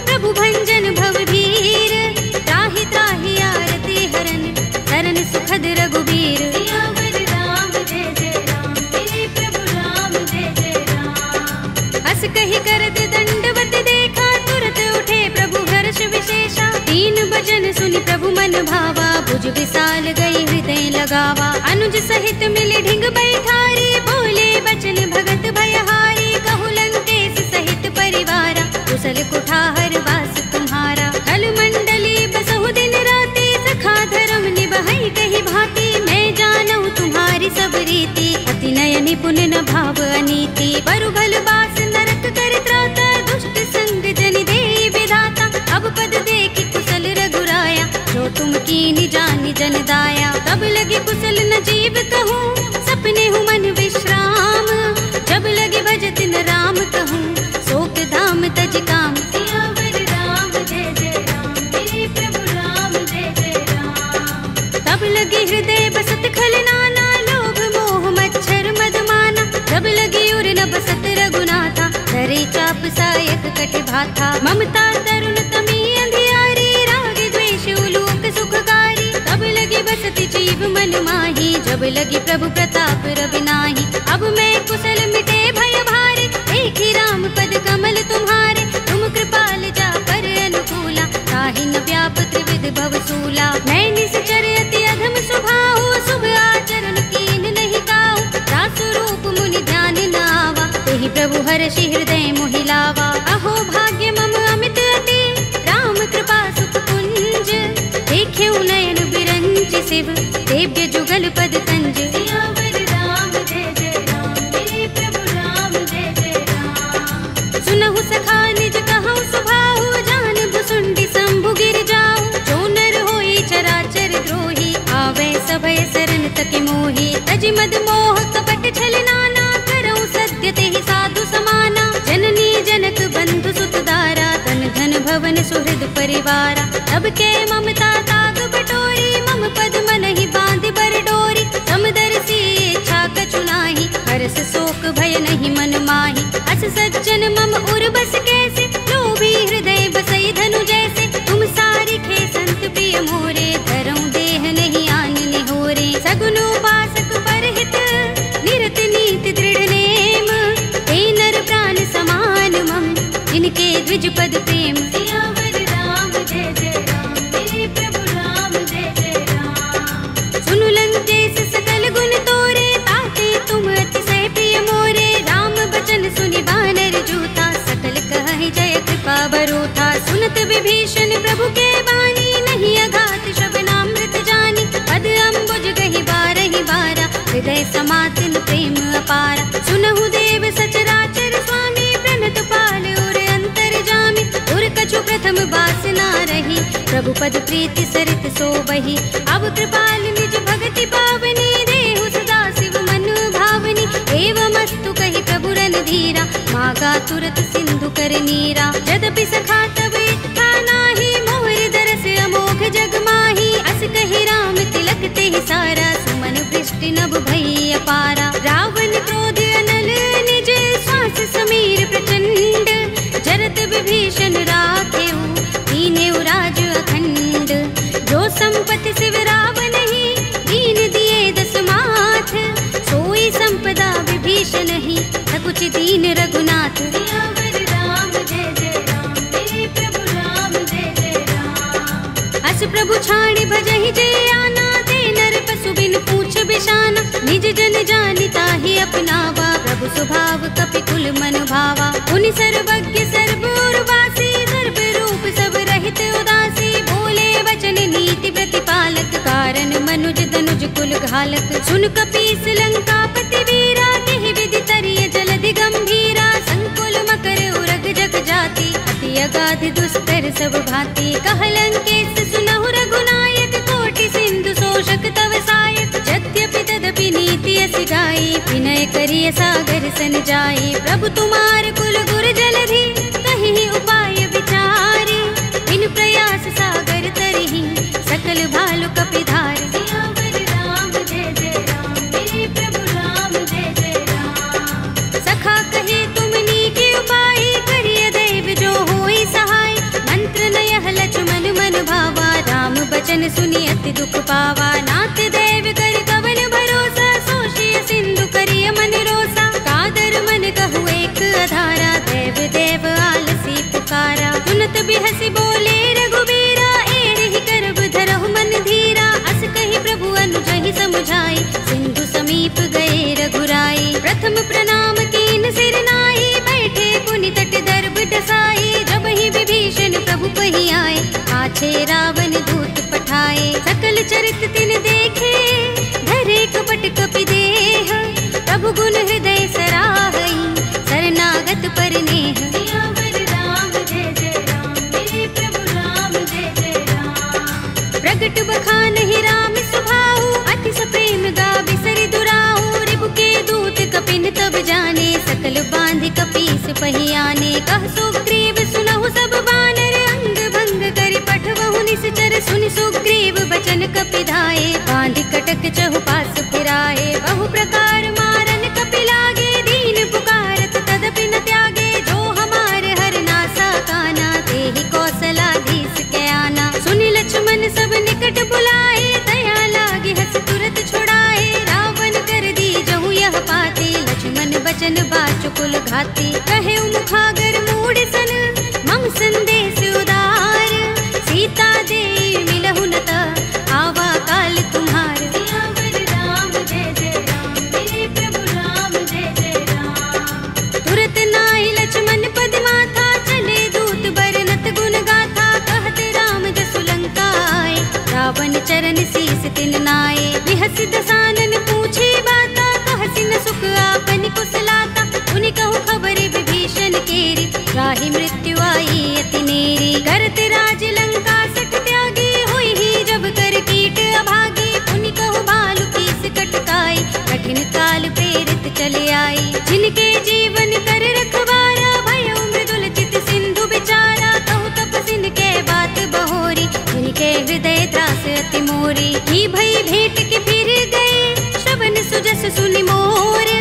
प्रभु भंजन भव भीर। त्राहि त्राहि आरती हरन, शरण सुखद रघुबीर। सियावर राम जय जय राम, मेरे प्रभु राम जय जय राम। हस कहि करत दंडवत देखा, तुरत उठे प्रभु हर्ष विशेषा। तीन भजन सुनि प्रभु मन भावा, भुज विशाल गई हृदय लगावा। अनुज सहित मिले ढिंग बैठारी, बोले बचन भगत भयहारी। कहु लंकेश सहित परिवारा, कुशल कुठार वास तुम्हारा। कल मंडली बसहु दिन राति, सखा धर्म निबहै कहि भांति। मैं जानहु तुम्हारी सब रीति, अति नय निपुण न भाव अनीति। बरु भल बास नरक कर त्राता, दुष्ट संग जनि देई विधाता। अब पद देखि कुशल रघुराया, जो तुम कीनि जानि जन दाया। तब लगे कुशल न जीव कहूँ, सपने हूँ मन विश्राम। जब लगे भजत न राम कहूँ, शोक धाम तज काम। सियावर राम जय जय राम, मेरे प्रभु राम जय जय राम। तब लगे बसत खल नाना, लोभ मोह मच्छर मदमाना। जब लगी उर न बसत रघुनाथा, धरे चाप सायक कट भाथा। ममता तरुण तमी अंधियारी, राग द्वेष उलूक सुखकारी। तब लगी बसत जीव मन माही, जब लगी प्रभु प्रताप रवि नाही। अब मैं कुशल मिटे भय भारे, देखी राम पद कमल तुम्हारे। तुम कृपाल जा पर अनुकूला, ताहि न व्याप त्रिविध भवसूला। मैं निश्चर अति अधम स्वभाव, शुभ आचरण कीन नहीं काऊ। दास रूप मुनि ध्यान न आवा, तेहि प्रभु हर्षि हृदय मोहि लावा। अहो भाग्य मम अमित अति, राम कृपा सुख कुंज। देखे नयन बिरंज शिव, देव्य जुगल पद कंज। सियावर राम जय जय राम, मेरे प्रभु राम जय जय राम। सुनहु सखा निज कहु सुभाहु, जान भुसुंडी शंभु गिर जाऊ। जो नर होई चराचर द्रोही, आवे सभय शरण तक मोही। तज मद मोह कपट छल नाना, करऊं सत्य तेहि साधु समाना। जननी जनक बंधु सुत दारा, तन धन भवन सुहृद परिवारा। तब के ममता ताग बटोरी, मम पद मनहि बांधि बर डोरी। समदर्शी इच्छा कछु नाही, हर्ष शोक भय नहीं मन माही। अस सज्जन मम उर बस कैसे, लोभी हृदय बसई धनु जैसे। तुम सारिखे संत प्रिय मोरे, धरऊं देह नहीं आन निहोरे। सगुन उपासक परहित, निरत नीति दृढ़ नेम। हे नर प्राण समान मम, जिनके द्विज पद प्रेम। सियावर राम जय जय राम, मेरे प्रभु राम जय जय राम। सुनु लंकेश सकल गुण तोरे, ताते तुम अतिशय प्रिय मोरे। राम बचन सुनि बानर जूथा, सकल कहहि जय कृपा बरूथा। सुनत विभीषण प्रभु के बानी, नहीं अघात श्रवणामृत जानी। पद अम्बुज गहि बारहि बारा, हृदय समातिन प्रेम अपारा। सुनहु देव सचराचर स्वामी, प्रणत पाल उर अंतर जामी। उर कछु प्रथम बासना रही, प्रभु पद प्रीति सरित सोबही। अब कृपाल निज भगति पावनी, देहु सदा शिव मन भावनी। एवमस्तु कहि प्रभु रणधीरा, मागा तुरत सिंधु कर नीरा। यद्यपि सखा तब इच्छा नाही, मोहि दरस अमोघ जग माही। अस कहि राम तिलक तेहि सारा, सुमन वृष्टि नभ भई अपारा। रावण क्रोध अनल निज, श्वास समीर प्रचंड। जरत विभीषण राखेऊ, दीनेऊ राज अखंड। जो संपत्ति शिव रावण ही, दीन दिए दस माथ। सोई संपदा विभीषण ही, सकुच दीन रघुनाथ। सियावर राम जय जय राम, मेरे प्रभु राम जय जय राम। अस प्रभु छाड़ भजहि जय आना, ते नर पशु बिन पूछ बिशाना। निज जन जानि ताहि अपनावा, प्रभु स्वभाव कपि कुल मन भावा। उनि सर्वज्ञ सर्व उर्वासी, सर्व रूप सब रहित उदासी। बोले वचन नीति प्रतिपालक, कारण मनुज तनुज कुल घालक। सुन कपीस लंकापति वीरा, केहि विधि तरिय जलधि गंभीरा। संकुल मकर उरग जग जाति, अति अगाध दुस्तर सब भांति। कहलंकेश सुनहु रघुनायक, कोटि सिंधु शोषक तव सायक। यद्यपि तदपि नीति अस गाई, विनय करिय सागर सन जाई। प्रभु तुम्हार कुल गुर जलधि, कहि उपाय विचारी। बिन प्रयास सागर तरहि, सकल भालु कपिधार। सियावर राम जय जय राम, मेरे प्रभु राम जय जय राम। सखा कहे तुम नीके उपाय, करिय दैव जो होई सहाय। मंत्र नयह लक्ष्मण मन भावा, राम बचन सुनि अति दुख पावा। नाथ देव कर कवन भरोसा, सोषिय सिंधु करिय मन रोसा। कादर मन कहु एक अधारा, देव देव आलसी पुकारा। सुनत बिहसि बोले रघुबीरा, एहि करब धरहु मन धीरा। अस कहि प्रभु अनुजहि समुझाई, सिंधु समीप गए रघुराई। प्रथम प्रणाम कीन सिर नाई, बैठे पुनि तट दर्भ डसाई। जब ही विभीषण प्रभु पहि आए, आछे रावण दूत पठाए। सकल चरित तिन देखे, धरे कपट कपि देह। प्रभु गुण हृदय सराहई, शरणागत पर नेह। सियावर राम जय जय राम, मेरे प्रभु राम जय जय राम। प्रगट बखान ही राम सुभाऊ, अति सप्रेम गावि सरि दुराऊ। रिपु के दूत कपिन तब जाने, सकल बांधि कपीस पहि आने। कह सुग्रीव सुनहु सब बानर, अंग भंग करि पठवहु निश्चर। सुनि सुग्रीव बचन कपिधाए, बांध कटक चहुपास फिराए। बहु प्रकार मारन कपि लागे, दीन पुकारत तदपि न त्यागे। जो हमारे हर नासा काना, तेहि कौशलाधीश के आना। सुनि लक्ष्मण सब निकट बुलाए, दया लागे हस तुरत छुड़ाए। रावण कर दी जहु यह पाती, लक्ष्मण बचन बाचुकुल घाती। कहे मुखागर मूढ़ सन, मम संदेश उदार। सीता दे मिलहु न ता, आवा काल तुम्हार। सियावर राम जय जय राम, मेरे प्रभु राम जय जय राम। तुरत नाहि लक्ष्मण पद माथा, चले दूत बरनत गुण गाथा। कहत राम जसु लंका आए, रावण चरण शीस तिन नाए। बिहसि दसानन पूछे बाता, कहसि न सुख आपन कुशलाता। उनि कहु खबर विभीषण केरी, राहि मृत्यु आई अति नेरी। करत राज लंका सठ त्यागी, होई ही जब कर कीट अभागी। उनि कहु भालु कीस कटकाई, कठिन काल प्रेरित चले आई। जिनके जीवन कर रखवारा, भयो मृदुल चित सिंधु बिचारा। कहु तपसिन के बात बहोरी, जिनके हृदय त्रास अति मोरी। की भई भेंट के फिर गए, श्रवण सुजस सुनि मोर।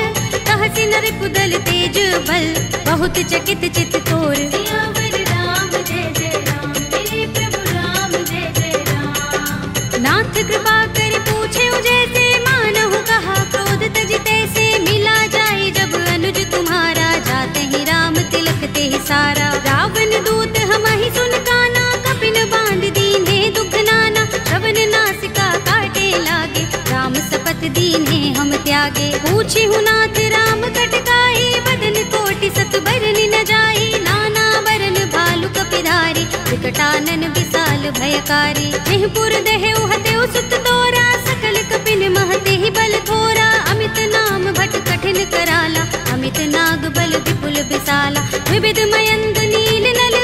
कहसि नर कुदल तेज बल, बहुत चकित चित तोर। सियावर राम जय जय राम, मेरे प्रभु राम जय जय राम। नाथ कृपा कर पूछे जैसे, मानहु कहा क्रोध तजि तैसे। मिला जाए जब अनुज तुम्हारा, जाते ही राम तिलक तेहि सारा। रावण दूत हमहि सुन काना, कपिन बांध दीन्हे दुख नाना। श्रवण नासिका काटे लागे, राम सपत दीन्हे हम त्यागे। पूछिहु नाथ राम कटकाई, बदन कोटि सत बरनि न जाई। नाना बरन भालु कपिधारी, विकटानन विशाल भयकारी। जेहपुर देहु हतेउ सुत तोरा, सकल कपिन महतेहि बल थोरा। अमित नाम भट कठिन कराला, अमित नाग बल विपुल विशाला। विविध मयंद नील नल,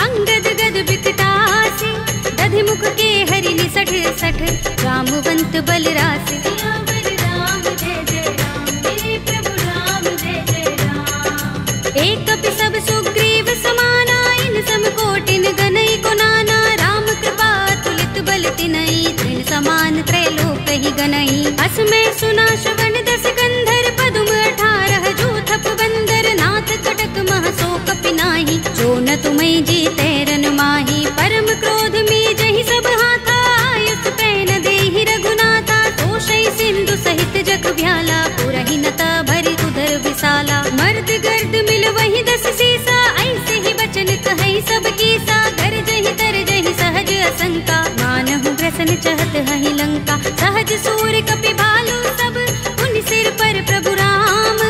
अंगद गद विकटासी। दधि मुख के हरि निसठ सठ, रामवंत बल रासि। सियावर राम जय जय राम, मेरे प्रभु राम जय जय राम। एक कपि सब सुग्रीव समाना, इन सम कोटिन गनई को नाना। राम कृपा तुलित बल तिनई, तृण समान त्रैलोक ही गनई। अस में सुना श्रवण दस गंधर, पदुम 18 जूथप बंदर। नाथ कटक मह सो कपि नाही, जो न तुम्हें जीते रन माही। परम क्रोध में जहि सब हाथा, आयुष पैन देहि रघुनाथा। तोषै सिंधु सहित जग भ्याला, पुरहि नता भरि उदर विशाला। मर्द गर्द मिल वही 10 सीसा, ऐसे ही बचन कहै सब कीसा। गरजहि तरजहि सहज असंका, मानहु ग्रसन चहत हहि लंका। सहज सूर कपि भालु सब, उन सिर पर प्रभु राम।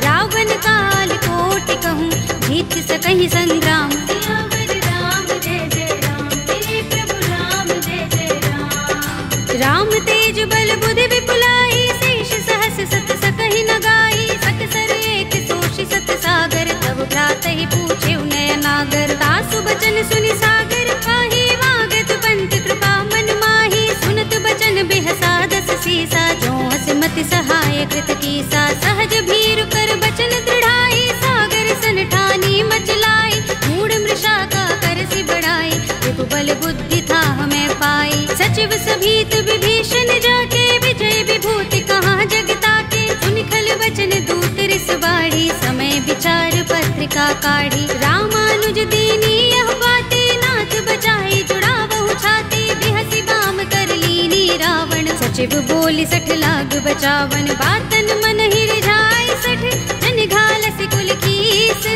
रावण काल कोटि कहूँ, जीत सकहि संग्राम। सियावर राम जय जय राम, मेरे प्रभु राम जय जय राम। राम तेज बल बुद्धि विपुलाई, शेष सहस सत सकहि न गाई। सकसर एक सोषि सत सागर, तब भ्रातहि पूछे नय नागर। तासु बचन सुनि सागर, काहि वागत पंत कृपा मन माही। सुनत बचन बिहसा 10 सीसा, जो हस मति सहाय कृत कीसा। सहज भीरु कर बचन दृढ़ाई, सागर सन ठानी मचलाई। मूढ़ मृषा का करसि बढ़ाई, विभु बल बुद्धि था हमें पाई। सचिव सभीत विभीषण जाके, विजय विभूति कहाँ जगता के। सुनि खल बचन दूत रिस बाढ़ी, समय विचार पत्रिका काढ़ी। रामानुज दीनी यह बातें, नाथ बचाई जुड़ावहु छाती। बिहसि बाम कर लीनी रावण, सचिव बोली 60 लाग बचावन। बातन मन ही रिझाई 60, जन घालसि कुल कीस।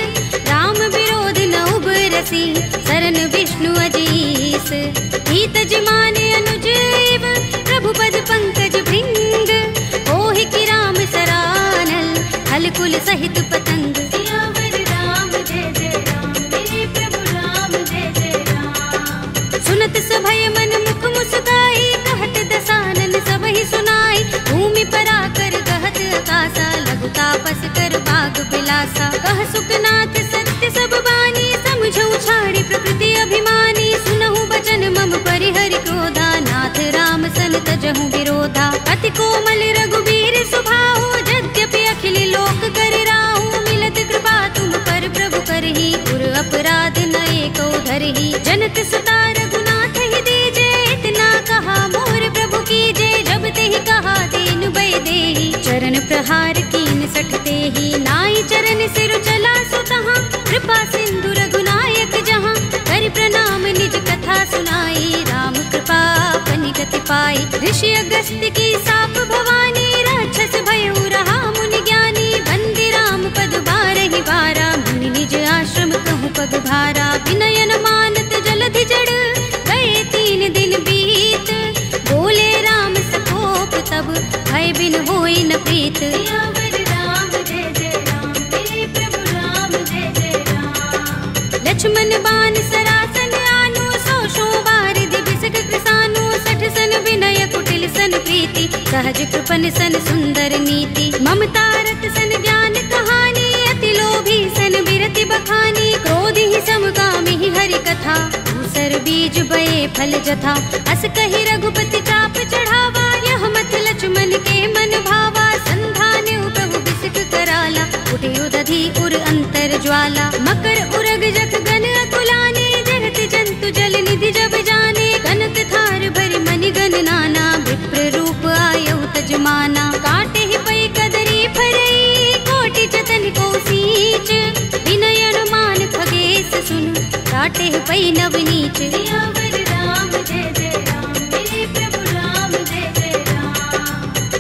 राम विरोध न उबरसी, सरन विष्णु अजीस। हित जमाने अनुज एव, प्रभु पद पंकज भृंग। ओहि कि राम सरानल, हल कुल सहित पतंग। सियावर राम जय जय राम, मेरे प्रभु राम जय जय राम। सुनत सभय मन मुख मुस्काई, कहत दसानन सबहि सुनाई। भूमि पराकर गहत आकाशा, लघु तापस कर बाग बिलासा। कह सुखनाथ सत्य सब बानी, समझौ छाड़ी प्रकृति अभिमानी। सुनहु बचन मम परिहरि क्रोधा, नाथ राम सन तजहु विरोधा। अति कोमल रघुबीर सुभाहु, यद्यपि अखिल लोक कर राहु। मिलत कृपा तुम पर प्रभु करही, पुर अपराध न एको धरही। जनत सुता रघुनाथ ही दीजे, इतना कहा मोर प्रहार कीन सठते ही, नाई चरण सिर चला सो तहाँ, कृपा सिंधु रघुनायक जहाँ, कर प्रणाम निज कथा सुनाई, राम कृपा अपनी गति पाई। ऋषि अगस्त्य की साप भवानी, राक्षस भयउ रहा मुनि ज्ञानी, बंदी राम पद बारहि बारा, मुनि निज आश्रम कहूँ पग भारा। विनयन मानत जलधि जड़, गए 3 दिन बीत, बोले राम सकोप तब, भय बिन होई न प्रीत। सियावर राम जय जय राम, मेरे प्रभु राम जय जय राम। लक्ष्मण बाण सरासन आनु, 100 बारिधि बिसक कृसानु, 60 सन विनय कुटिल सन प्रीति, सहज कृपन सन सुंदर नीति। ममता रत सन ज्ञान कहानी, अति लोभी सन बिरति बखानी, क्रोध ही समगामी ही हरि कथा, दूसर बीज बये फल जथा। अस कहि रघुपति चाप चढ़ावा, यह मत लक्ष्मण के मन भावा, संधान प्रभु बिसक कराला, उठे उदधि उर अंतर ज्वाला। मकर उरग जख गन अकुलाने, जरत जंतु जल निधि जब जाने, कनक थार भरि मनि गन नाना, विप्र रूप आयउ तजमाना। काटे ही पै कदरी फरई, कोटि जतन को सींच, विनय अनुमान खगेश सुन, काटे ही पै नवनीच। सियावर राम जय जय राम, मेरे प्रभु राम जय जय राम।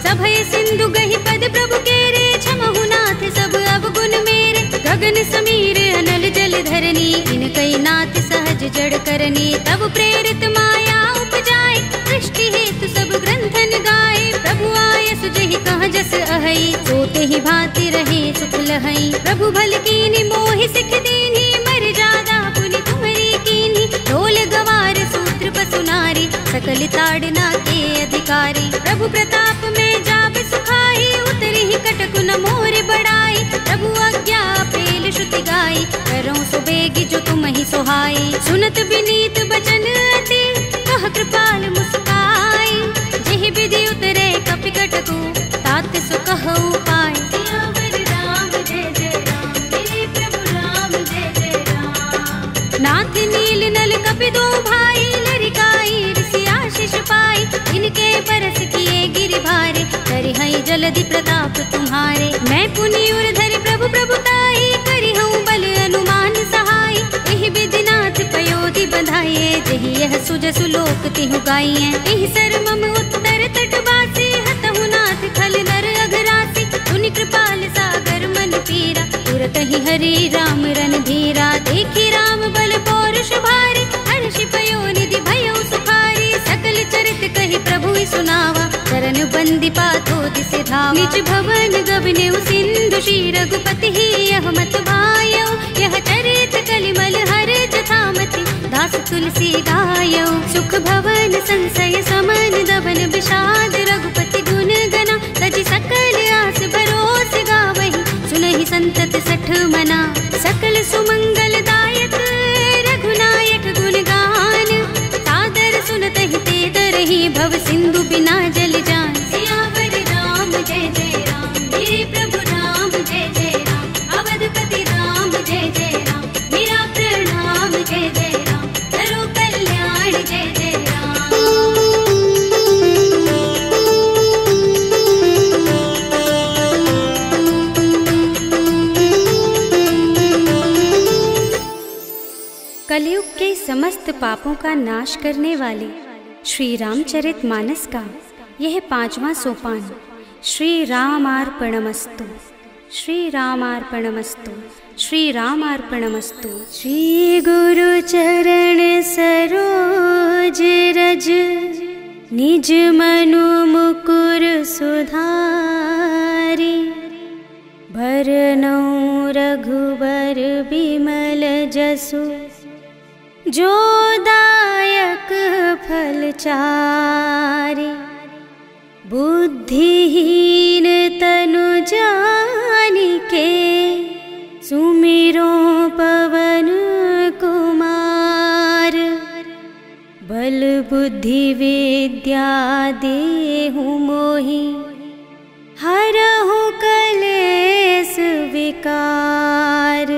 सभय सिंधु गहि पद प्रभु केरे, क्षमहु नाथ सब अवगुण मेरे, गगन समीर अनल जल धरनी, इनकै नाथ सहज जड़ करनी। तब प्रेरित माया उपजाए, सृष्टि हेतु सब ग्रंथन गाए, प्रभु आय सुजहि कह जस अहै, सोते ही भांति रहे सुख लहै। प्रभु भल कीनी मोहि सिख दीनी, मर जादा पुनि तुम्हरी कीनी, ढोल गवार सूत्र पसु नारी, सकल ताड़ना के अधिकारी। प्रभु प्रताप में जाप सुखाई, उतरी ही कटकु न मोर बढ़ाई, प्रभु आज्ञा पेल श्रुति गाई, करो सुबेगी जो तुम ही सोहाई। सुनत विनीत बचन अति, कह कृपाल मुस्काई, जेहि विधि उतरे कपि कटकु, तात सो कहउ पाय। सियावर राम जय जय राम, मेरे प्रभु राम जय जय राम। नाथ नील नल कपि दो भाई, लरिकाई ऋषि आशीष पाई, इनके बरस किए गिरि भारे, करिहै जलधि प्रताप तुम्हारे। मैं पुनि उर धरि प्रभु प्रभुताई, करिहउँ बल अनुमान सहाय, एहि विधि नाथ पयोधि बंधाइए, जेहि यह सुजसु लोक तिहु गाइए। एहि सर मम उत्तर तटवासी, हतहु नाथ खल नर अघरासी, सुनि कृपाल सागर मन पीरा, तुरत ही हरि राम रन धीरा। देखि राम बल पौरुष भारी, हर्षि पयोनिधि भयउ सुखारी, सकल चरित कहि प्रभु सुनावा, चरण बंदी पाथो दिसि धावा। निज भवन गबनेउ सिंधु श्री रघुपति ही, यह मत भायउ, यह चरित कलिमल हर जथामति, दास तुलसी गायउ। सुख भवन संशय समन, दबन विषाद रघुपति गुण गना, तजि सकल आस भरोस गावहि, सुनहि संतत सठ मना। सकल सुमंगल दायक रघुनायक गुण गान, सादर सुनत ही ते तरहि, भव सिंधु बिना जल जान। सियावर राम जय जय राम, मेरे प्रभु राम जय जय राम। अवधपति राम जय जय राम, मेरा प्रणाम जय जय राम। करो कल्याण जय जय राम। कलयुग के समस्त पापों का नाश करने वाले श्री रामचरितमानस का यह 5वां सोपान, श्री रामार्पणमस्तु, श्री रामार्पणमस्तु, श्री रामार्पणमस्तु। श्री गुरु चरण सरोज रज, निज मनु मुकुर सुधारी, भरनौ रघुबर बिमल जसु, जो दायक फल चारि। बुद्धिहीन तनु जानिके, सुमिरो पवन कुमार। बल बुद्धि विद्या देहु मोहि, हरहु कलेस विकार।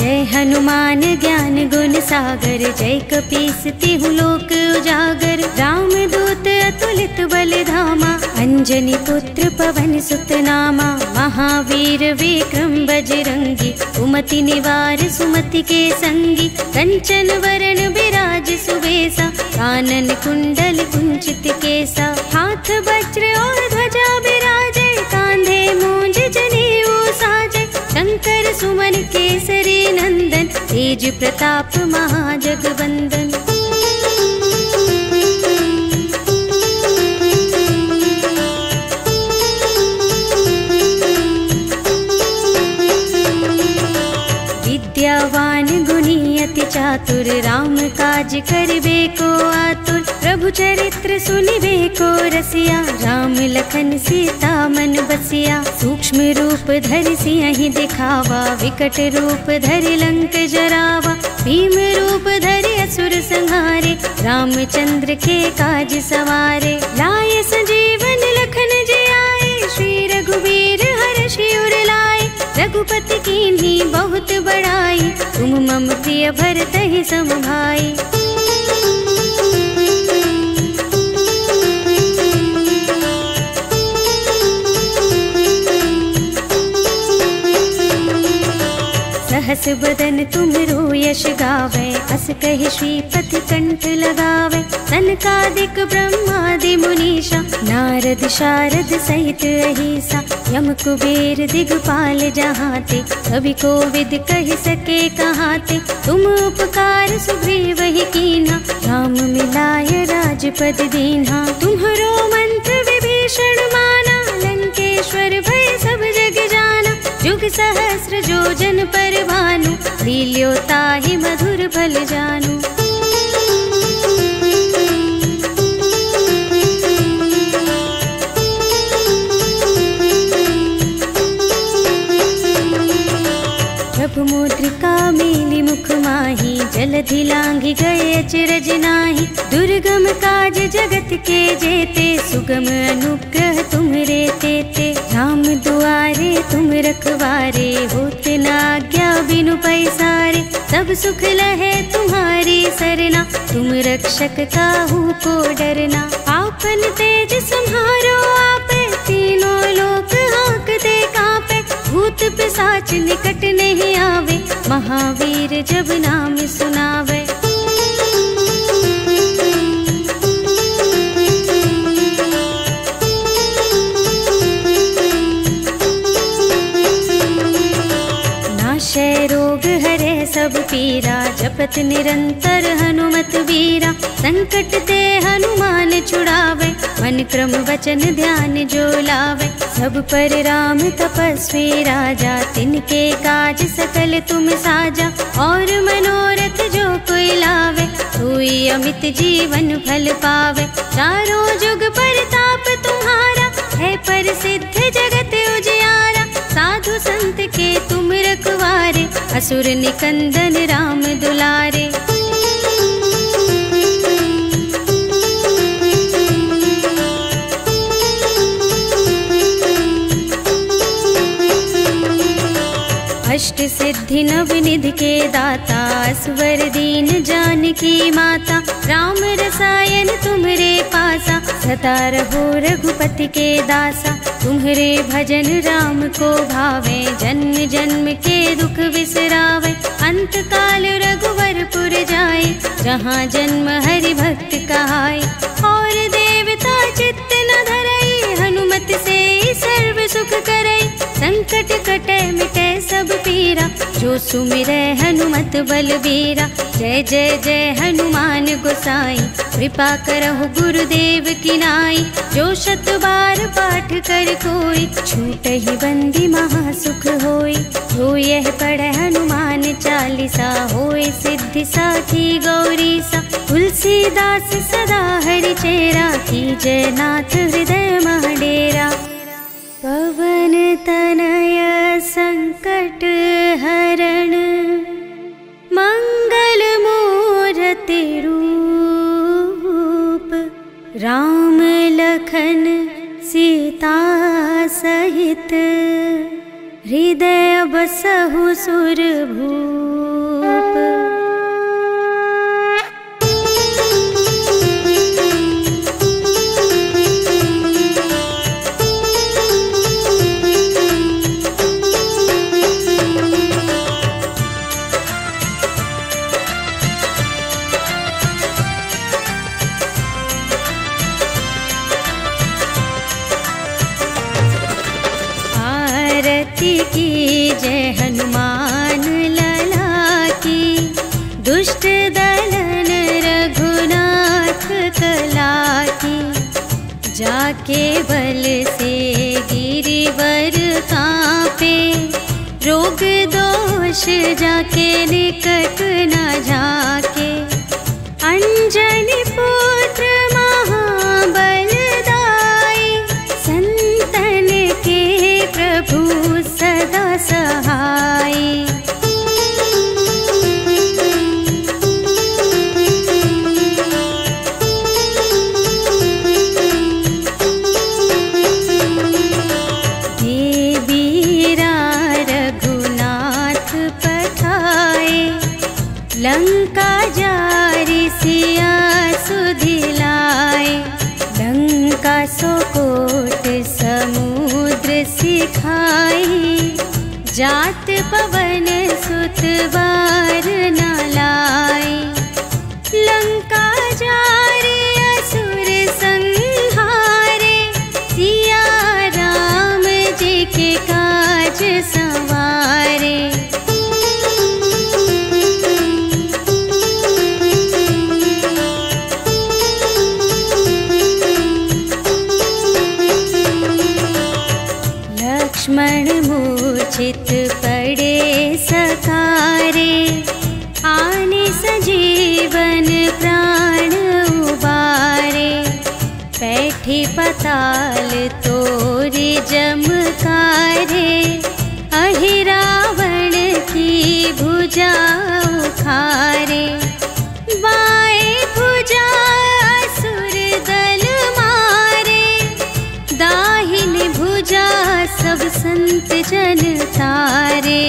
जय हनुमान ज्ञान गुण सागर, जय कपीस तिहु लोक उजागर। राम दूत अतुलित बल धामा, अंजनी पुत्र पवन सुत नामा। महावीर विक्रम बजरंगी, कुमति निवार सुमति के संगी। कंचन वरण बिराज सुबेसा, कानन कुंडल कुंचित केसा। हाथ वज्र और ध्वजा बिराजे, कांधे मूंज जनेऊ साजे। शंकर सुमन केसरी नंदन, तेज प्रताप महाजगवंदन। विद्यावान गुणी अति चातुर, राम काज करिबे को आतुर। प्रभु चरित्र सुनिबे को रसिया, राम लखन सीता मन बसिया। सूक्ष्म रूप धरि सियहि दिखावा, विकट रूप धरि लंक जरावा। भीम रूप धरि असुर संहारे, रामचंद्र के काज सवारे। लाए संजीवन लखन जियाए, श्री रघुवीर हर्षि उर लाए। रघुपति कीन्ही बहुत बड़ाई, तुम मम प्रिय भरतहि सम भाई। सहस बदन तुमरो यश गावे, अस कहि श्रीपति कंठ लगावे। सनकादिक ब्रह्मादि मुनीषा, नारद शारद सहित अहिसा। यम कुबेर दिगपाल जहाते, कवि कोविद कहि सके कहाते। तुम उपकार सुग्रीव ही कीन्हा, राम मिलाय राजपद दीन्हा। तुम्हरो मंत्र विभीषण माना, लंकेश्वर भय सब जग जाना। जुग सहस्र जो जन पर भानु, लील्यो ताहि मधुर फल जानू। प्रभु मुद्रिका मेली मुख माही, जलधि लांघि गए अचरज नाही। दुर्गम काज जगत के जेते, सुगम अनुग्रह तुम्हरे तेते। राम दुआरे तुम रखवारे, होत न आज्ञा बिनु पैसारे। सब सुख लहे तुम्हारी सरना, तुम रक्षक काहू को डरना। आपन तेज सम्हारो आपे, तीनों लोक हांकते कांपे। भूत पिशाच निकट नहीं आवे, महावीर जब नाम सुनावे। नाशय रोग हरे सब पीरा, जपत निरंतर हनुमत वीरा। संकट ते हनुमान छुड़ावे, मन क्रम वचन ध्यान जो लावे। सब पर राम तपस्वी राजा, तिनके काज सकल तुम साजा। और मनोरथ जो कोई लावे, सोई अमित जीवन फल पावे। चारों जुग परताप तुम्हारा, है प्रसिद्ध जगत उजियारा। साधु संत के तुम रखवारे, असुर निकंदन राम दुलारे। अष्ट सिद्धि नव निधि के दाता, असवर दीन जानकी माता। राम रसायन तुम्हरे पासा, सदा रहो रघुपति के दासा। तुम्हरे भजन राम को भावे, जन्म जन्म के दुख बिसरावे। अंत काल रघुवरपुर जाए, जहाँ जन्म हरि भक्त कहाए। और देवता चित्त न धरई, हनुमत से सर्व सुख करई। संकट कटे मिटे सब पीरा, जो सुमिरै हनुमत बलबीरा। जय जय जय हनुमान गोसाई, कृपा करहु गुरुदेव की नाई। जो शत बार पाठ कर कोई, छूटहि बंदी महासुख होई। जो यह पढ़े हनुमान चालीसा, होय सिद्धि साखी गौरीसा। तुलसीदास सदा हरि चेरा, कीजय नाथ हृदय मह डेरा। पवन तनय संकट हरण, मंगल मूरति रूप। राम लखन सीता सहित, हृदय बसहु सुरभूप। के बल से गिरिवर कांपे, रोग दोष जाके निकट न झाके। अंजनी पुत्र महाबलदाई, संतन के प्रभु सदा सहाय। लंका जारी सिया सुधिलाए, लंका सोकोट समुद्र सिखाई। जात पवन सुत बार न लाए, लंका जारी असुर संहारे। सिया राम जी के काज संवारे। लक्ष्मण मूर्छित पड़े सकारे, आने सजीवन प्राण उबारे। बैठी पताल तोरी जमकारे, अहि रावण की भुजा उखारे। बाएं भुजा असुर दल मारे, दाहिन भुजा सब संत जन तारे।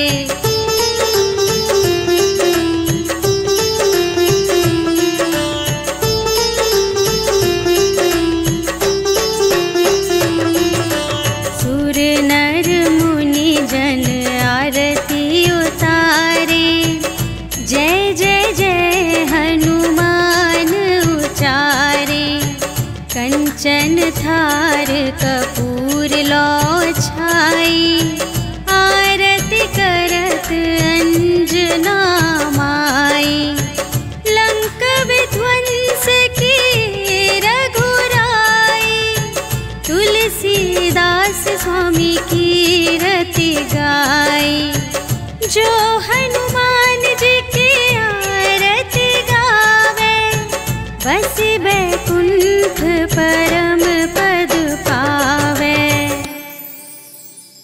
सुर नर मुनि जन आरती उतारे, जय जय जय हनुमान उचारे। कंचन थार कप